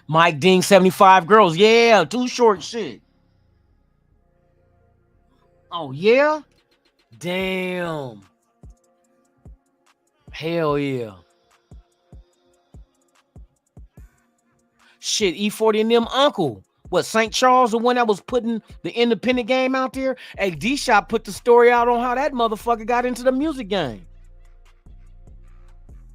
[SPEAKER 3] Mike Ding, 75 Girls. Yeah, Too Short shit. Oh, yeah? Damn. Hell yeah. Shit, E40 and them uncle. What, St. Charles, the one that was putting the independent game out there? Hey, D-Shot put the story out on how that motherfucker got into the music game.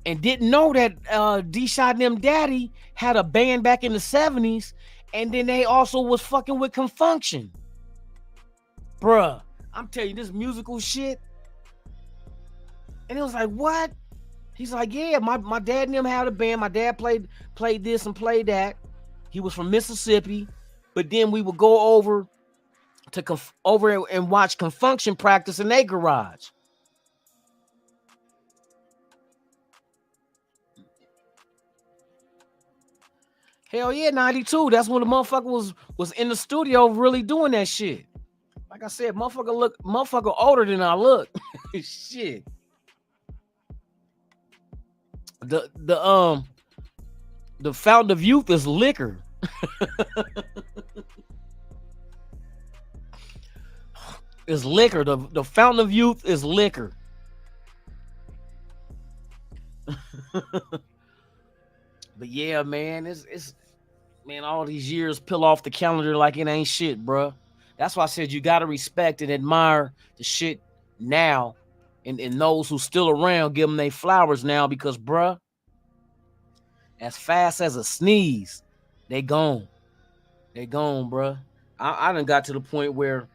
[SPEAKER 3] And didn't know that D-Shot and them daddy had a band back in the 70s, and then they also was fucking with Confunction. Bruh, I'm telling you, this musical shit. And it was like, what? He's like, yeah, my dad and them had a band. My dad played this and played that. He was from Mississippi, but then we would go over and watch Confunction practice in their garage. Hell yeah, 92. That's when the motherfucker was in the studio really doing that shit. Like I said, motherfucker older than I look. Shit. The fountain of youth is liquor. Is liquor. The fountain of youth is liquor. But yeah, man, it's man, all these years peel off the calendar like it ain't shit, bro. That's why I said you gotta respect and admire the shit now, and those who still around, give them their flowers now, because, bruh, as fast as a sneeze, they gone. They gone, bruh. I done got to the point where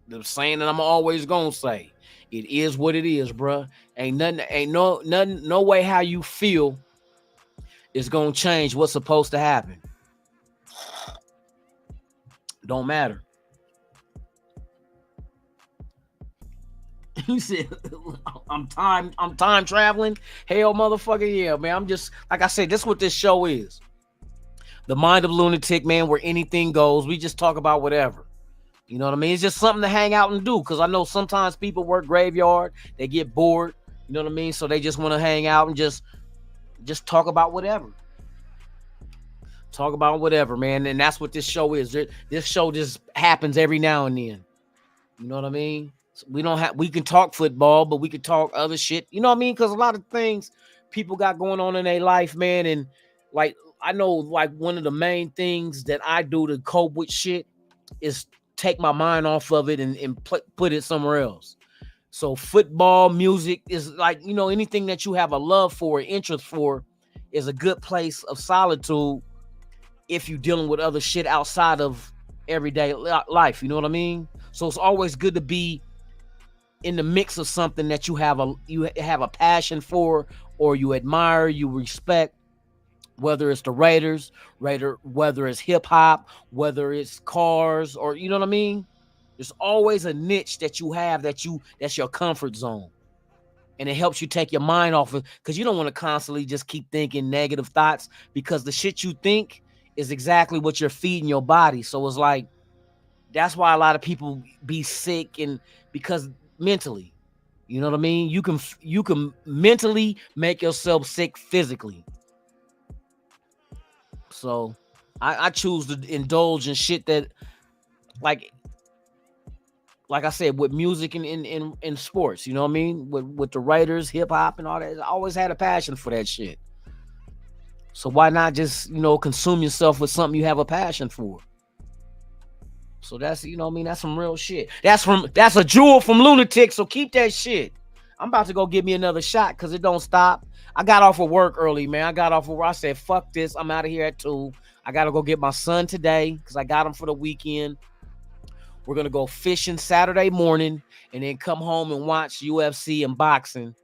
[SPEAKER 3] the saying that I'm always gonna say, it is what it is, bruh. Ain't no way how you feel is gonna change what's supposed to happen. Don't matter. He said, I'm time traveling. Hell, motherfucker, yeah, man. I'm just, like I said, this is what this show is. The Mind of Lunatic, man, where anything goes. We just talk about whatever. You know what I mean? It's just something to hang out and do, because I know sometimes people work graveyard, they get bored, you know what I mean? So they just want to hang out and just talk about whatever. Talk about whatever, man. And that's what this show is. This show just happens every now and then. You know what I mean? So we can talk football, but we can talk other shit. You know what I mean? Because a lot of things people got going on in their life, man. And like, I know, like, one of the main things that I do to cope with shit is take my mind off of it and put it somewhere else. So football, music is like, you know, anything that you have a love for, interest for, is a good place of solitude if you're dealing with other shit outside of everyday life. You know what I mean? So it's always good to be in the mix of something that you have a passion for, or you admire, you respect, whether it's the Raiders, whether it's hip hop, whether it's cars, or you know what I mean? There's always a niche that you have that's your comfort zone. And it helps you take your mind off of, because you don't want to constantly just keep thinking negative thoughts, because the shit you think is exactly what you're feeding your body. So it's like, that's why a lot of people be sick, and because mentally, you know what I mean? You can mentally make yourself sick physically. So I choose to indulge in shit that, like I said, with music and in sports, you know what I mean? With the Raiders, hip hop and all that. I always had a passion for that shit. So why not just, consume yourself with something you have a passion for? So that's, you know what I mean? That's some real shit. That's a jewel from Lunatik. So keep that shit. I'm about to go get me another shot because it don't stop. I got off of work early, man. I said, fuck this. I'm out of here at 2. I got to go get my son today because I got him for the weekend. We're going to go fishing Saturday morning and then come home and watch UFC and boxing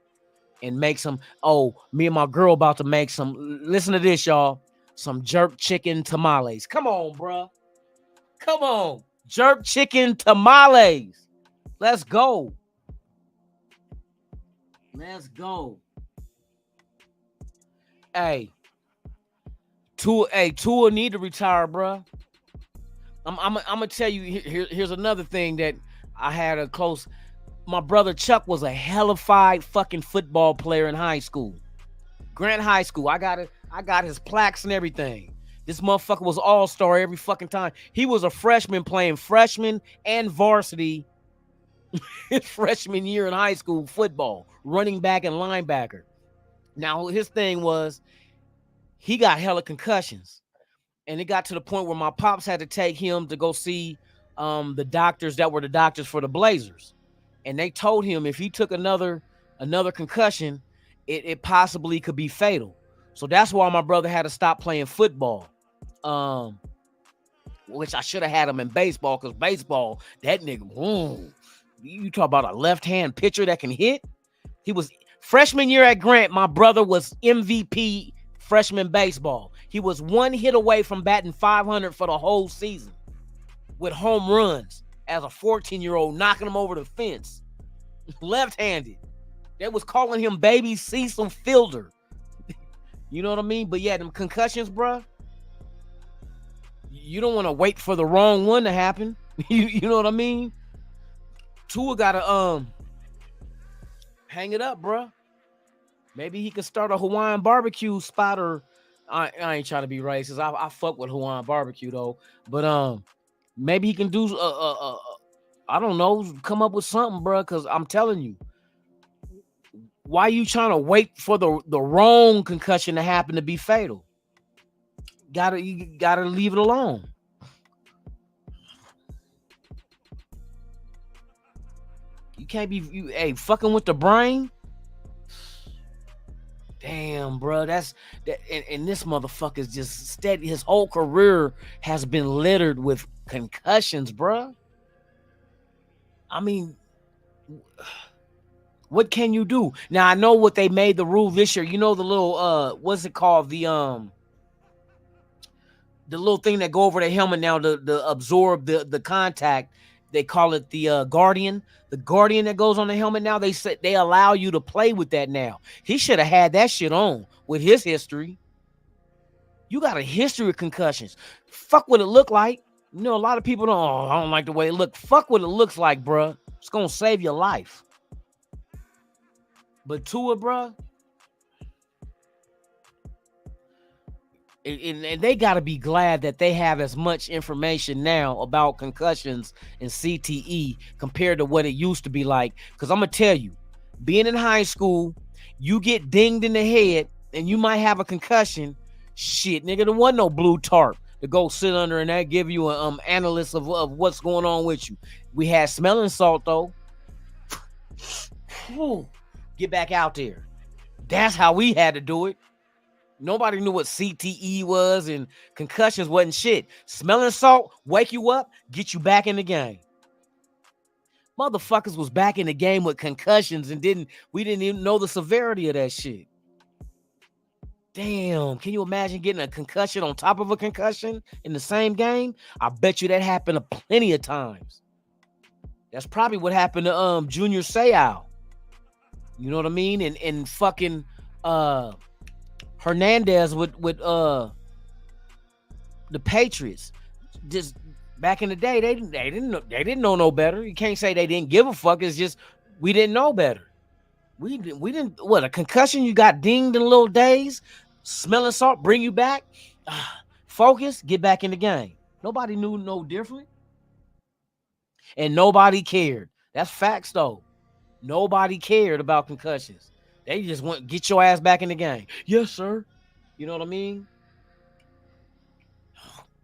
[SPEAKER 3] and make some. Oh, me and my girl about to make some. Listen to this, y'all. Some jerk chicken tamales. Come on, bro. Come on. Jerk chicken tamales. Let's go. Let's go. Hey. Tua need to retire, bro. I'm gonna tell you. Here's another thing that I had a close. My brother Chuck was a hellified fucking football player in high school. Grant High School. I got his plaques and everything. This motherfucker was all-star every fucking time. He was a freshman playing freshman and varsity his freshman year in high school football, running back and linebacker. Now his thing was he got hella concussions. And it got to the point where my pops had to take him to go see the doctors that were the doctors for the Blazers. And they told him if he took another concussion, it possibly could be fatal. So that's why my brother had to stop playing football. Which I should have had him in baseball, because baseball, that nigga, you talk about a left-hand pitcher that can hit. He was freshman year at Grant, my brother was MVP freshman baseball. He was one hit away from batting 500 for the whole season with home runs as a 14-year-old, knocking him over the fence. Left-handed. They was calling him baby Cecil Fielder. You know what I mean? But yeah, them concussions, bro. You don't want to wait for the wrong one to happen. You know what I mean? Tua gotta hang it up, bro. Maybe he could start a Hawaiian barbecue spot, or I ain't trying to be racist. I fuck with Hawaiian barbecue though, but maybe he can do I don't know, come up with something, bro. Because I'm telling you, why you trying to wait for the wrong concussion to happen to be fatal? You gotta leave it alone. You can't be fucking with the brain. Damn, bro, that's that, and this motherfucker's just steady. His whole career has been littered with concussions, bro. I mean, what can you do? Now I know what they made the rule this year. You know the little what's it called? The little thing that go over the helmet now to absorb the contact. They call it the Guardian. The Guardian that goes on the helmet now, they said they allow you to play with that now. He should have had that shit on with his history. You got a history of concussions. Fuck what it looked like. You know, a lot of people I don't like the way it looked. Fuck what it looks like, bro. It's going to save your life. But Tua, bro, and they got to be glad that they have as much information now about concussions and CTE compared to what it used to be like. Because I'm going to tell you, being in high school, you get dinged in the head and you might have a concussion. Shit, nigga, there wasn't no blue tarp to go sit under and that give you an analyst of what's going on with you. We had smelling salt, though. Get back out there. That's how we had to do it. Nobody knew what CTE was, and concussions wasn't shit. Smelling salt, wake you up, get you back in the game. Motherfuckers was back in the game with concussions and we didn't even know the severity of that shit. Damn, can you imagine getting a concussion on top of a concussion in the same game? I bet you that happened plenty of times. That's probably what happened to Junior Seau. You know what I mean? And fucking Hernandez with the Patriots. Just back in the day, they didn't know no better. You can't say they didn't give a fuck. It's just we didn't know better. We didn't. What, a concussion? You got dinged in little days. Smelling salt bring you back. Focus, get back in the game. Nobody knew no different, and nobody cared. That's facts though. Nobody cared about concussions. They just want get your ass back in the game. Yes, sir. You know what I mean?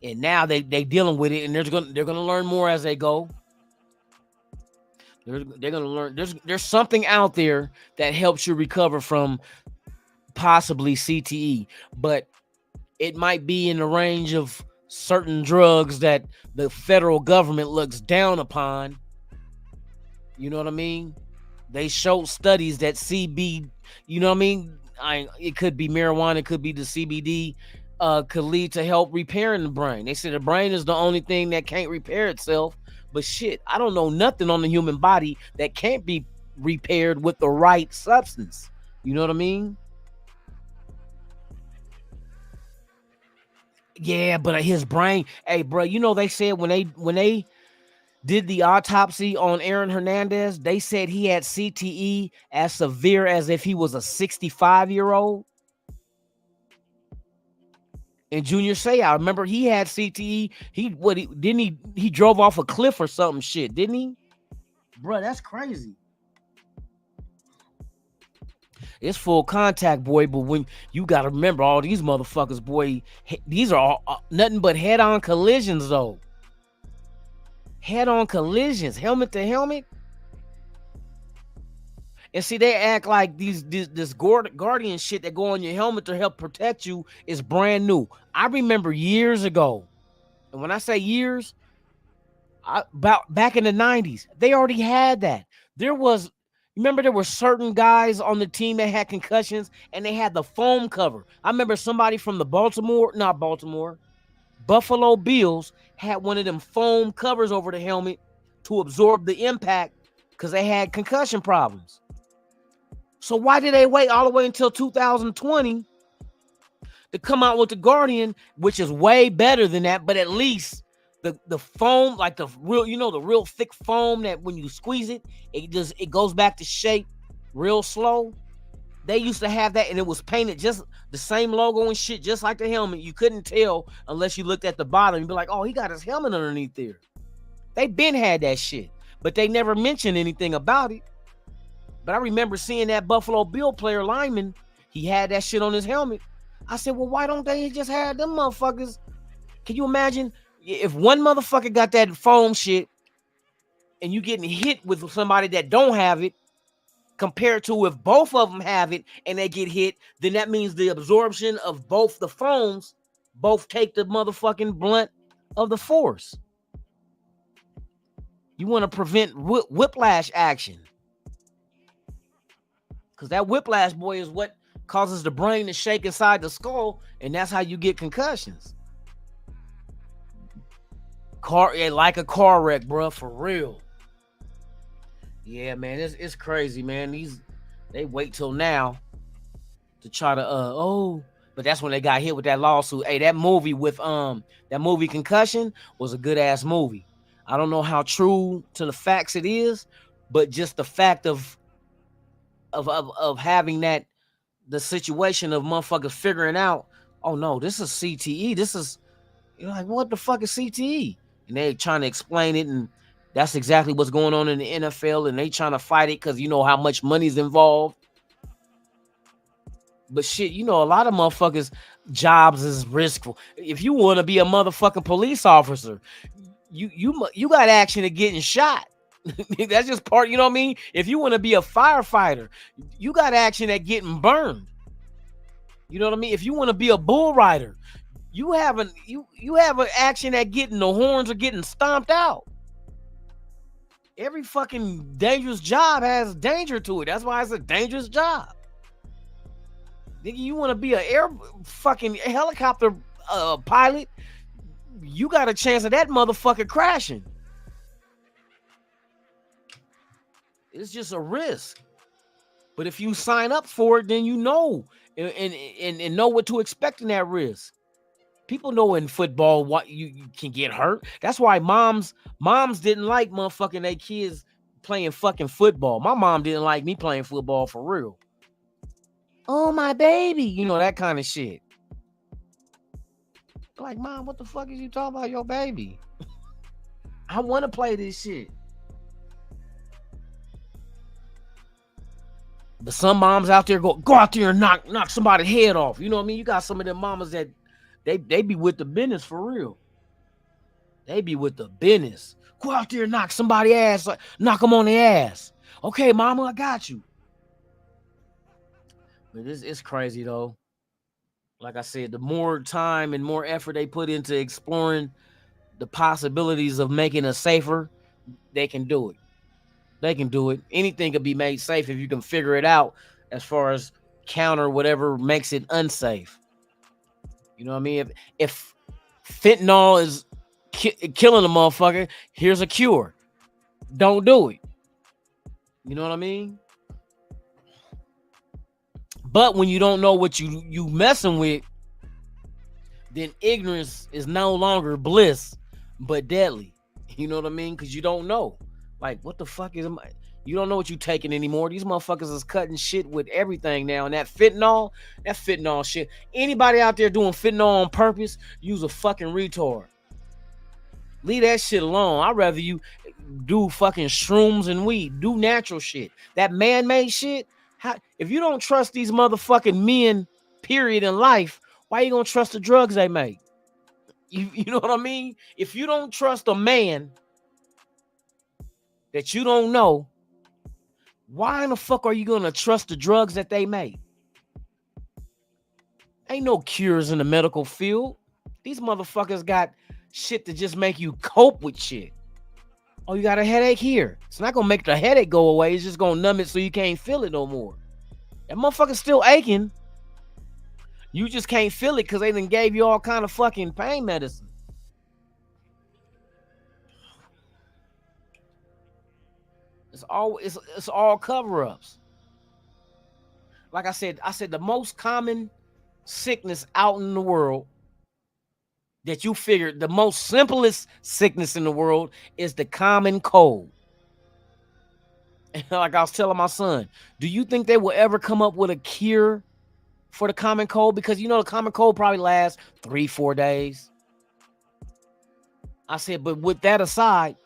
[SPEAKER 3] And now they dealing with it, and they're gonna learn more as they go. They're gonna learn. There's something out there that helps you recover from possibly CTE, but it might be in the range of certain drugs that the federal government looks down upon. You know what I mean? They showed studies that CB, you know what I mean? It could be marijuana, it could be the CBD, could lead to help repairing the brain. They say the brain is the only thing that can't repair itself. But shit, I don't know nothing on the human body that can't be repaired with the right substance. You know what I mean? Yeah, but his brain, hey, bro, you know they said when they did the autopsy on Aaron Hernandez, they said he had CTE as severe as if he was a 65-year-old. And Junior Seau, remember he had CTE. He drove off a cliff or something shit, didn't he? Bro, that's crazy. It's full contact, boy, but when you got to remember all these motherfuckers, boy, these are all nothing but head-on collisions, though. Head-on collisions, helmet to helmet. And see, they act like this Guardian shit that go on your helmet to help protect you is brand new. I remember years ago, and when I say years, about back in the 90s, they already had that. Remember there were certain guys on the team that had concussions and they had the foam cover. I remember somebody from the Buffalo Bills had one of them foam covers over the helmet to absorb the impact because they had concussion problems. So why did they wait all the way until 2020 to come out with the Guardian, which is way better than that, but at least the foam, like the real, the real thick foam that when you squeeze it, it goes back to shape real slow. They used to have that, and it was painted just the same logo and shit, just like the helmet. You couldn't tell unless you looked at the bottom. You'd be like, oh, he got his helmet underneath there. They been had that shit, but they never mentioned anything about it. But I remember seeing that Buffalo Bill player lineman, he had that shit on his helmet. I said, well, why don't they just have them motherfuckers? Can you imagine if one motherfucker got that foam shit and you getting hit with somebody that don't have it, compared to if both of them have it and they get hit, then that means the absorption of both the foams both take the motherfucking blunt of the force. You want to prevent whiplash action. Because that whiplash, boy, is what causes the brain to shake inside the skull, and that's how you get concussions. Like a car wreck, bro, for real. Yeah, man, it's crazy, man. They wait till now to try to but that's when they got hit with that lawsuit. Hey, that movie Concussion was a good ass movie. I don't know how true to the facts it is, but just the fact of having that, the situation of motherfuckers figuring out, oh no, this is CTE. This is, you're like, what the fuck is CTE? And they trying to explain it, and that's exactly what's going on in the NFL, and they trying to fight it because you know how much money's involved. But shit, a lot of motherfuckers' jobs is riskful. If you want to be a motherfucking police officer, you got action of getting shot. That's just part, you know what I mean? If you want to be a firefighter, you got action at getting burned. You know what I mean? If you want to be a bull rider, you have an action at getting the horns or getting stomped out. Every fucking dangerous job has danger to it. That's why it's a dangerous job. Nigga, you want to be a fucking helicopter pilot? You got a chance of that motherfucker crashing. It's just a risk. But if you sign up for it, then you know and know what to expect in that risk. People know in football what you can get hurt. That's why moms didn't like motherfucking their kids playing fucking football. My mom didn't like me playing football for real. Oh, my baby. You know, that kind of shit. Like, Mom, what the fuck is you talking about your baby? I want to play this shit. But some moms out there go out there and knock somebody's head off. You know what I mean? You got some of them mamas that they be with the business for real. They be with the business. Go out there and knock somebody's ass, knock them on the ass. Okay, mama, I got you. But it's crazy though. Like I said, the more time and more effort they put into exploring the possibilities of making us safer, they can do it. They can do it. Anything can be made safe if you can figure it out as far as counter whatever makes it unsafe. You know what I mean? If fentanyl is killing a motherfucker, here's a cure. Don't do it. You know what I mean? But when you don't know what you messing with, then ignorance is no longer bliss, but deadly. You know what I mean? Because you don't know. Like, what the fuck is... You don't know what you taking anymore. These motherfuckers is cutting shit with everything now. And that fentanyl shit. Anybody out there doing fentanyl on purpose, use a fucking retard. Leave that shit alone. I'd rather you do fucking shrooms and weed. Do natural shit. That man-made shit... if you don't trust these motherfucking men, period, in life, why you gonna trust the drugs they make? You know what I mean? If you don't trust a man that you don't know, why in the fuck are you gonna trust the drugs that they make? Ain't no cures in the medical field. These motherfuckers got shit to just make you cope with shit. Oh, you got a headache here. It's not gonna make the headache go away. It's just gonna numb it so you can't feel it no more. That motherfucker's still aching. You just can't feel it because they done gave you all kind of fucking pain medicine. It's all cover-ups. Like I said the most common sickness out in the world that you figured, the most simplest sickness in the world is the common cold. And like I was telling my son, do you think they will ever come up with a cure for the common cold? Because you know the common cold probably lasts 3-4 days. I said, but with that aside,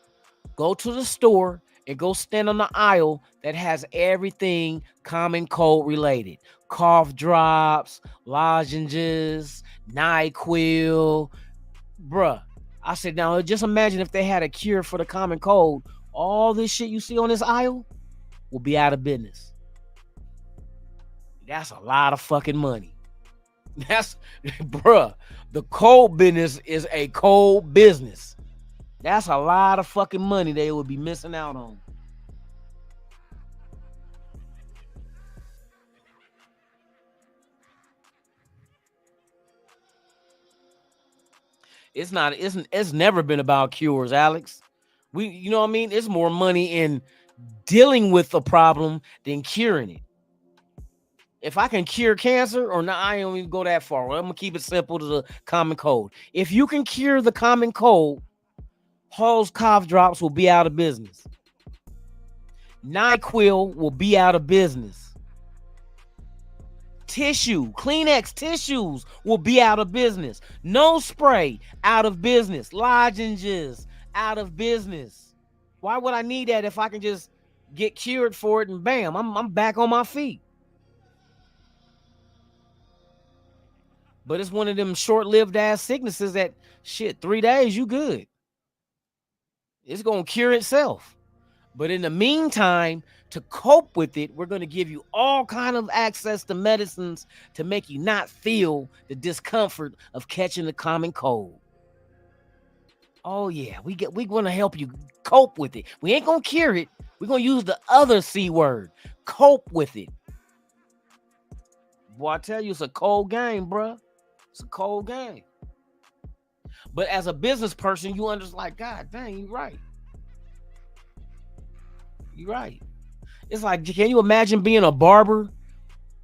[SPEAKER 3] go to the store and go stand on the aisle that has everything common cold related. Cough drops, lozenges, NyQuil. Bruh, I said, now just imagine if they had a cure for the common cold. All this shit you see on this aisle will be out of business. That's a lot of fucking money. Bruh, the cold business is a cold business. That's a lot of fucking money they would be missing out on. It's never been about cures, Alex. You know what I mean? It's more money in dealing with the problem than curing it. If I can cure cancer, or not, I don't even go that far. I'm gonna keep it simple to the common cold. If you can cure the common cold, Hall's cough drops will be out of business. NyQuil will be out of business. Kleenex tissues will be out of business. No spray, out of business. Lozenges, out of business. Why would I need that if I can just get cured for it and bam, I'm back on my feet? But it's one of them short-lived ass sicknesses that shit, 3 days, you good. It's gonna cure itself. But in the meantime, to cope with it, we're going to give you all kind of access to medicines to make you not feel the discomfort of catching the common cold. Oh yeah, we gonna help you cope with it. We ain't gonna cure it. We're gonna use the other C word. Cope with it. Boy, I tell you, it's a cold game, bruh. It's a cold game. But as a business person, you understand, like, God dang, you right. You right. It's like, can you imagine being a barber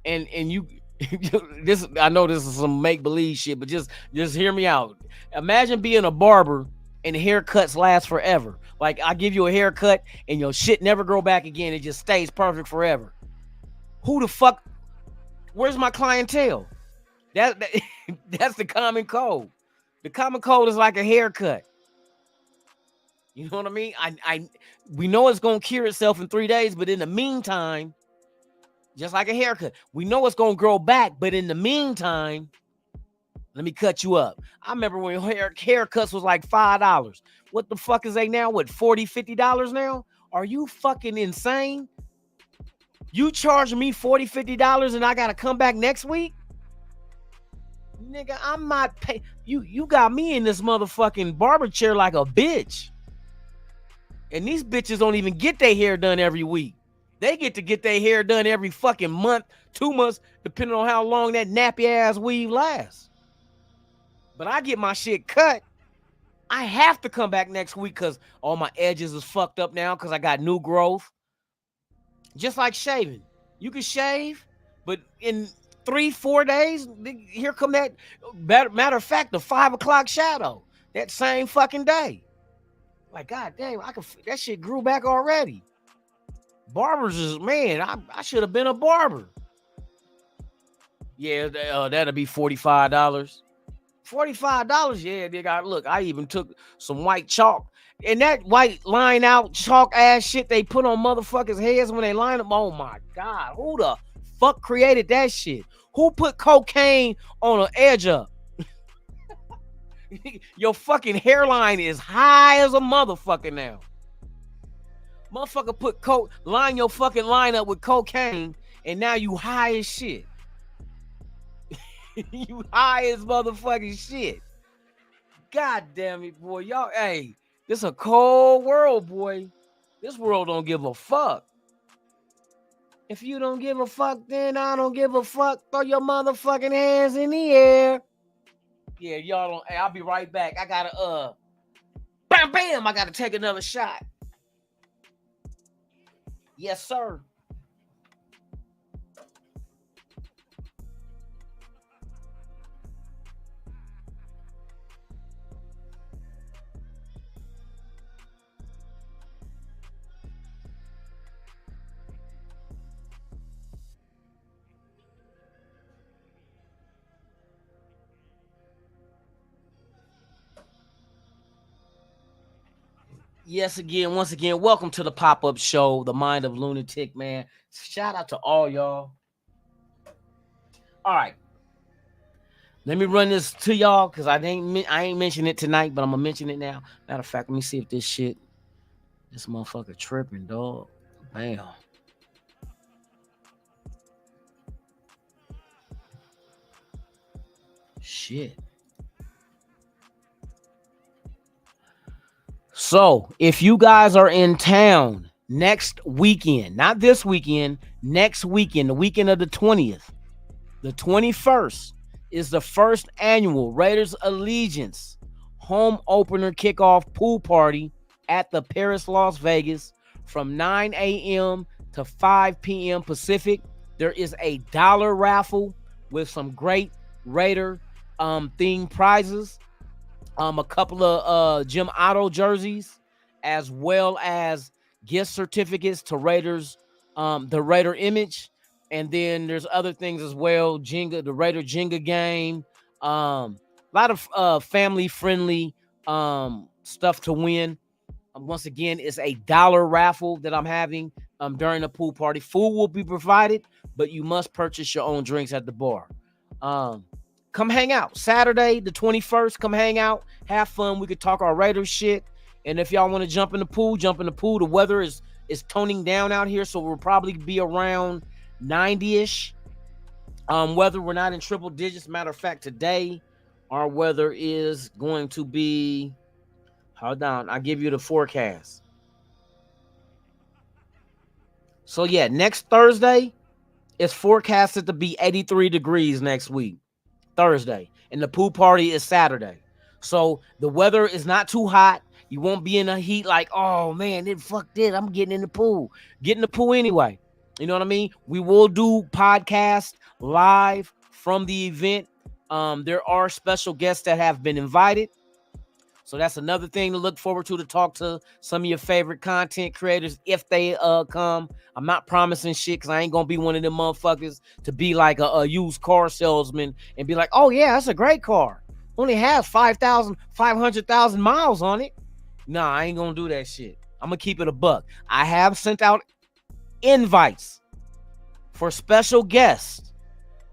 [SPEAKER 3] and you this, I know this is some make-believe shit, but just hear me out. Imagine being a barber and haircuts last forever. Like, I give you a haircut and your shit never grow back again. It just stays perfect forever. Who the fuck? Where's my clientele? That that's the common code. The common code is like a haircut. You know what I mean? We know it's gonna cure itself in 3 days, but in the meantime, just like a haircut, we know it's gonna grow back, but in the meantime, let me cut you up. I remember when haircuts was like $5. What the fuck is they now? What, $40, $50 now? Are you fucking insane? You charge me $40, $50 and I gotta come back next week? Nigga, I'm not pay. You got me in this motherfucking barber chair like a bitch. And these bitches don't even get their hair done every week. They get their hair done every fucking month, 2 months, depending on how long that nappy ass weave lasts. But I get my shit cut. I have to come back next week because all my edges is fucked up now because I got new growth. Just like shaving. You can shave, but in 3-4 days, here come that, matter of fact, the 5 o'clock shadow. That same fucking day. Like, God damn, that shit grew back already. Barbers is, man, I should have been a barber. Yeah, that'll be $45. $45, yeah, nigga. Look, I even took some white chalk. And that white line out chalk ass shit they put on motherfuckers' heads when they line them. Oh my God, who the fuck created that shit? Who put cocaine on an edge up? Your fucking hairline is high as a motherfucker now. Motherfucker put line your fucking line up with cocaine, and now you high as shit. You high as motherfucking shit. God damn it, boy. Y'all, hey, this a cold world, boy. This world don't give a fuck. If you don't give a fuck, then I don't give a fuck. Throw your motherfucking hands in the air. Yeah, y'all don't. Hey, I'll be right back. I gotta bam bam. I gotta take another shot. Yes, sir. Once again, welcome to the pop-up show, The Mind of Lunatic, man. Shout out to all y'all. All right. Let me run this to y'all because I ain't mentioned it tonight, but I'm gonna mention it now. Matter of fact, let me see if this motherfucker tripping, dog. Bam. Shit. So, if you guys are in town next weekend, not this weekend, next weekend, the weekend of the 20th, the 21st is the first annual Raiders Allegiance home opener kickoff pool party at the Paris, Las Vegas from 9 a.m. to 5 p.m. Pacific. There is a dollar raffle with some great Raider themed prizes. A couple of Jim Otto jerseys, as well as gift certificates to Raiders, the Raider image, and then there's other things as well. Jenga, the Raider Jenga game, a lot of family-friendly stuff to win. Once again, it's a dollar raffle that I'm having during the pool party. Food will be provided, but you must purchase your own drinks at the bar. Come hang out. Saturday, the 21st, come hang out. Have fun. We could talk our Raiders shit. And if y'all want to jump in the pool, jump in the pool. The weather is toning down out here, so we'll probably be around 90-ish. Weather, we're not in triple digits. Matter of fact, today, our weather is going to be Hold on. I'll give you the forecast. So, yeah, next Thursday, it's forecasted to be 83 degrees next week, Thursday. And the pool party is Saturday. So, the weather is not too hot. You won't be in the heat like, oh, man, fuck this. I'm getting in the pool. Get in the pool anyway. You know what I mean? We will do podcast live from the event. There are special guests that have been invited. So that's another thing to look forward to talk to some of your favorite content creators if they come. I'm not promising shit because I ain't going to be one of them motherfuckers to be like a used car salesman and be like, oh, yeah, that's a great car. Only has 500,000 miles on it. Nah, I ain't going to do that shit. I'm going to keep it a buck. I have sent out invites for special guests.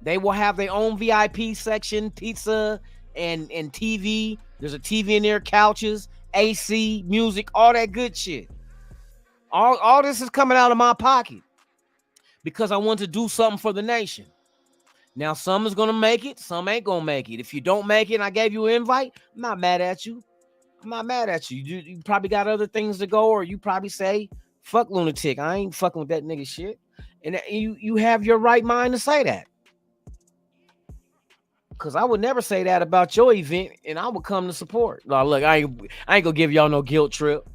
[SPEAKER 3] They will have their own VIP section, pizza and TV. There's a TV in there, couches, AC, music, all that good shit. All this is coming out of my pocket because I want to do something for the nation. Now, some is going to make it, some ain't going to make it. If you don't make it and I gave you an invite, I'm not mad at you. I'm not mad at you. You probably got other things to go, or you probably say, fuck Lunatic. I ain't fucking with that nigga shit. And you have your right mind to say that. Because I would never say that about your event, and I would come to support. No, look, I ain't gonna give y'all no guilt trip.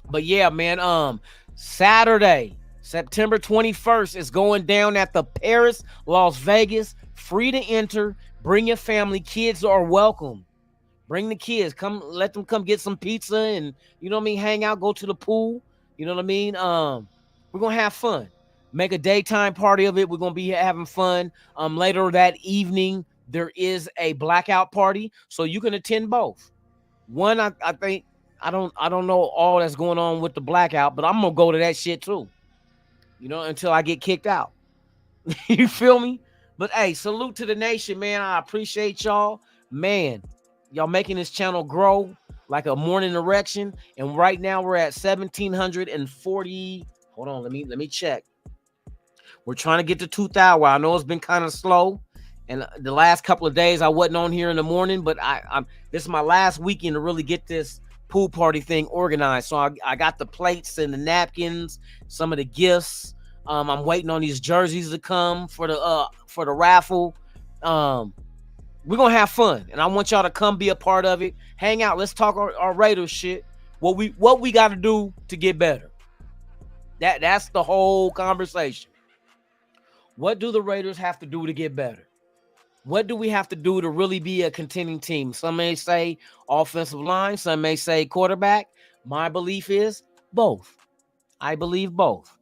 [SPEAKER 3] But yeah, man, Saturday, September 21st is going down at the Paris, Las Vegas. Free to enter. Bring your family. Kids are welcome. Bring the kids. Come, let them come get some pizza and, you know what I mean, hang out, go to the pool. You know what I mean? We're gonna have fun. Make a daytime party of it. We're gonna be having fun. Later that evening, there is a blackout party, so you can attend both. One, I think, I don't know all that's going on with the blackout, but I'm gonna go to that shit too. You know, until I get kicked out. You feel me? But hey, salute to the nation, man. I appreciate y'all, man. Y'all making this channel grow like a morning erection, and right now we're at 1,740. Hold on, let me check. We're trying to get to 2,000. I know it's been kind of slow. And the last couple of days I wasn't on here in the morning, but I'm this is my last weekend to really get this pool party thing organized. So I got the plates and the napkins, some of the gifts. I'm waiting on these jerseys to come for the raffle. We're gonna have fun, and I want y'all to come be a part of it. Hang out. Let's talk our Raiders shit. What we got to do to get better. That's the whole conversation. What do the Raiders have to do to get better? What do we have to do to really be a contending team? Some may say offensive line. Some may say quarterback. My belief is both. I believe both.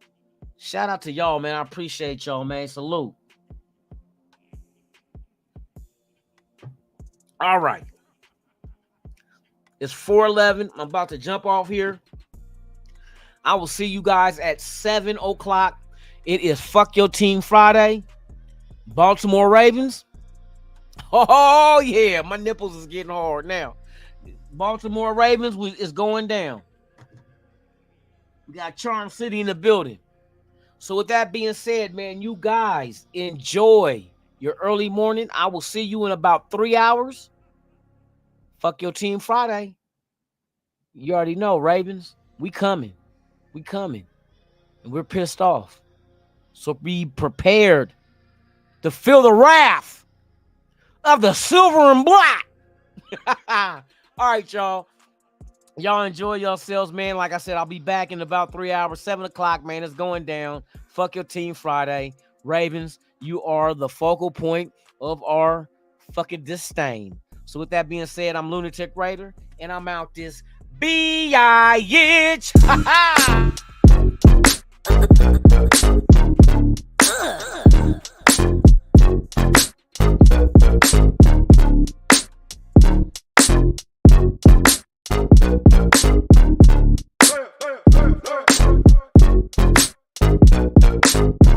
[SPEAKER 3] Shout out to y'all, man. I appreciate y'all, man. Salute. All right. It's 4:11. I'm about to jump off here. I will see you guys at 7 o'clock. It is Fuck Your Team Friday. Baltimore Ravens. Oh, yeah. My nipples is getting hard now. Baltimore Ravens is going down. We got Charm City in the building. So with that being said, man, you guys enjoy your early morning. I will see you in about 3 hours. Fuck Your Team Friday. You already know, Ravens. We coming. We coming. And we're pissed off. So be prepared to feel the wrath of the silver and black. All right, y'all. Y'all enjoy yourselves, man. Like I said, I'll be back in about 3 hours. 7 o'clock, man. It's going down. Fuck Your Team Friday. Ravens, you are the focal point of our fucking disdain. So with that being said, I'm Lunatik Raider, and I'm out this bitch.
[SPEAKER 1] Hey, hey, hey, hey.